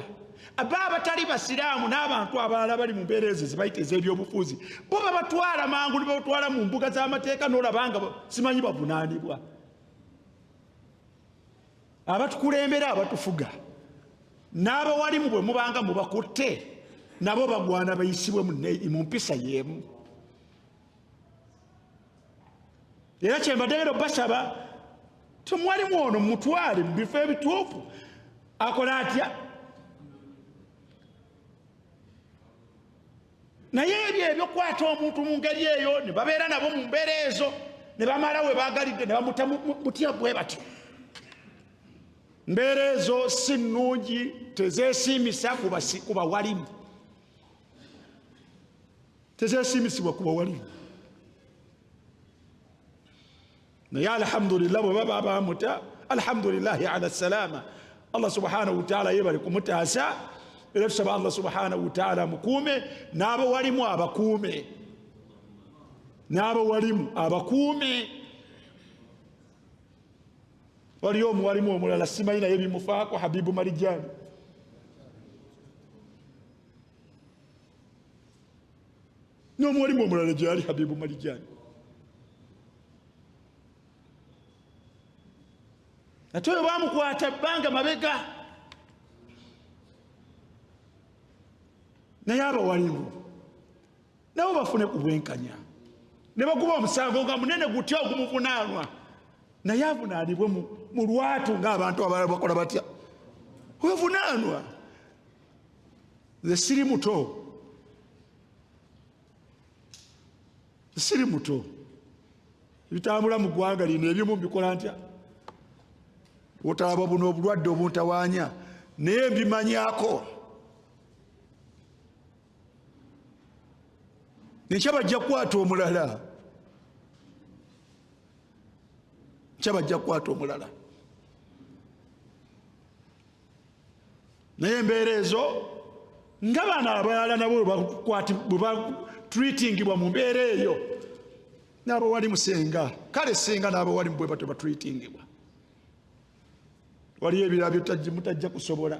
aba abatali basiraamu n'abantu abalala bali mu mbeera ezo zebayita ez'ebyobufuzi, bo babatwala mangu ne babatwala mu mbuga z'amateeka n'olabanga simanyi bavunaanibwa. Abatukulembera abatufuga n'abawalimu bwe mubanga mubakutte nabo bagwana bayisibwe mu mpisa y'emu. Era kyembadde leero basaba tumwalimu ono mutwale mu bifo ebituufu. Akola atya? Naye ebyo ebyokwata omuntu mu ngeri eyo ne babeera nabo mu mbeera ezo ne bamala we baagalidde ne bamuta mutya bwe batyo. Mbeera ezo si nnungi, tezeesiimisa ku bawalimu. tezesimisibwa kuba walimu. naye alhamdulillah bwe baba abamuta alhamdulillahi ala salama, Allah subhanahu wa ta'ala yebale kumutaasa, era tusaba Allah subhanahu wa ta'ala amukuume, n'abo walimu abakuume, n'abo walimu abakuume. waliyo omuwalimu omulala simanyi naye bimufaako, Habibu Marijani. n'omuwalimu omulala gyali Habibu Marijani. ate oyo bamukwata bbanga mabega. naye abawalimu nabo bafune ku bwenkanya, ne bakuba omusango nga munene gutya ogumuvunaanwa, naye avunaanibwe mu lwatu ng'abantu abalala bakola batya, wevunaanwa. nze siri muto, siri muto. ebitambula mu ggwanga lino ebimu mbikola ntya, otalaba buno obulwadde obuntawaanya, naye mbimanyako. nkya bajja kukwata omulala, nkya bajja kukwata omulala. naye embeera ezo nga baana abalala nabo bwe batreatingibwa mu mbeera eyo, n'abo wali musenga, kale senga n'abo wali bwe batyo batreatingibwa. waliyo ebirala mutajja kusobola,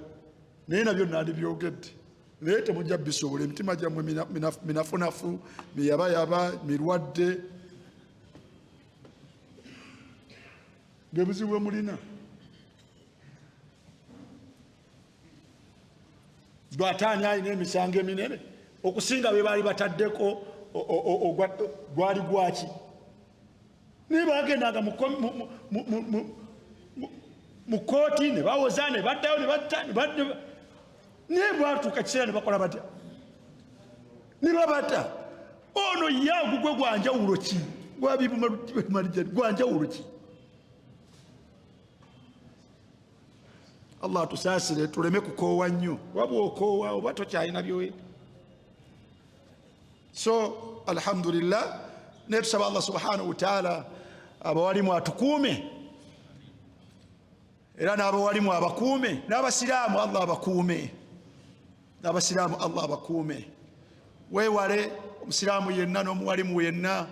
naye nabyo nandibyogedde, naye temujja bisobola. emitima gyammwe minafunafu, miyabayaba, mirwadde. bwebuzibu bwe mulina. Lwataani alina emisango eminene okusinga be baali bataddeko gwali gwaki. naye bagendanga mu kooti ne bawoza ne baddayo ne batta, naye bwatuuka kiseera ne bakola batya, ne babata. ono yaagu gwe gwanjawulo ki, gwabibu Marijani gwanjawulo ki? Allah tusaasire tuleme kukoowa nnyo, wabwa okoowa oba tokyalina byowe. so alhamdulillah, naye tusaba Allah subhanahu wa ta'ala abawalimu atukuume, era n'abawalimu abakuume, n'abasiraamu Allah abakuume, n'abasiraamu Allah abakuume. weewale omusiraamu yenna n'omuwalimu yenna,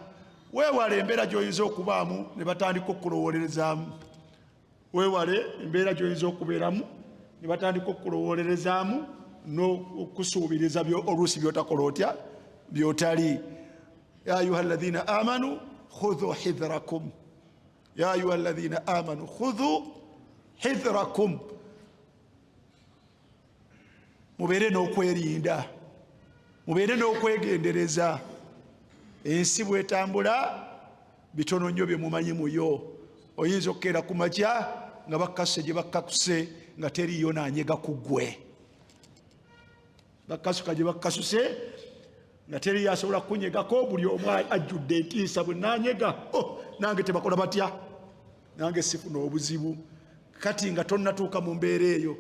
weewale embeera gy'oyinza okubaamu ne batandika okukulowolerezaamu. weewale embeera gy'oyinza okubeeramu ne batandika okukulowolerezaamu n'okusuubiriza oluusi by'otakola otya, by'otali. ya ayuha alladhina amanu khudhu hidhrakum, ya ayuha alladhina amanu khudhu hidhrakum. mubeere n'okwerinda, mubeere n'okwegendereza. ensi bwetambula bitono nnyo bye mumanyi muyo. oyinza okukeera ku makya nga bakkasuse gye bakkakuse nga teriyo nanyega ku ggwe. bakkasuka gye bakkasuse nga teriyo asobola kunyegako. buli omu ajjudde entiisa, bwe nanyega nange tebakola batya, nange sifuna obuzibu. kati nga tonnatuuka mu mbeera eyo,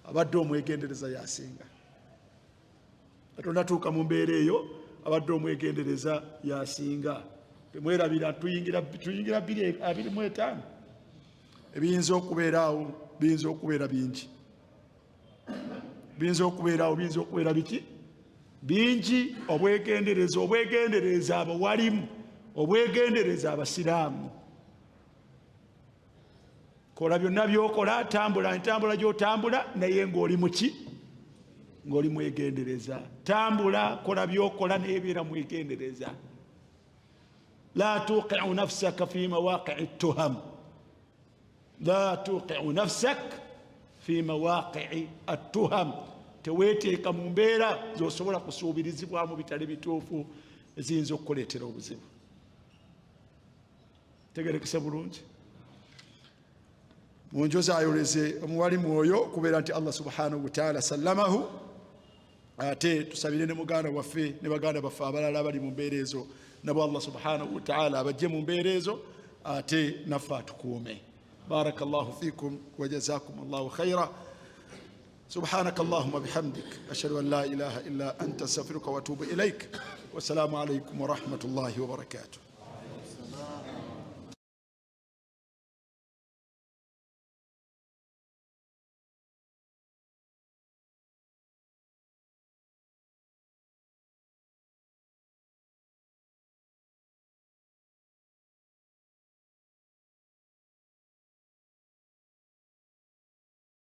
abadde omwegendereza yasinga. tonnatuuka mu mbeera eyo, abadde omwegendereza yasinga. temwerabira tuyingira 2:25. ebiyinza okubeeraawo biyinza okubeera bingi, biyinza okubeeraawo biyinza okubeera biki bingi. obwegendereza abawalimu, obwegendereza abasiraamu. kola byonna byokola, tambula entambula gy'otambula, naye ng'oli muki, ng'oli mwegendereza. tambula, kola byokola, naye beera mwegendereza. la tuqi'u nafsaka fi mawaqi'i tuham, la tuqi'u nafsak fi mawaqi'i at-tuham. teweeteeka mu mbeera z'osobola kusuubirizibwamu bitali bituufu eziyinza okukuleetera obuzibu. tegerekese bulungi. munjozi ayoleze omuwalimu oyo okubeera nti Allah subhanahu wa ta'ala sallamahu. ate tusabire ne muganda waffe ne baganda baffe abalala abali mu mbeera ezo, nabo Allah subhanahu wa ta'ala abajje mu mbeera ezo, ate naffe atukuume. barakallahu fikum wa jazakum Allahu khaira. سبحانك اللهم وبحمدك أشهد أن لا إله إلا أنت أستغفرك وأتوب إليك. wassalamu alaikum warahmatullahi wabarakatuh.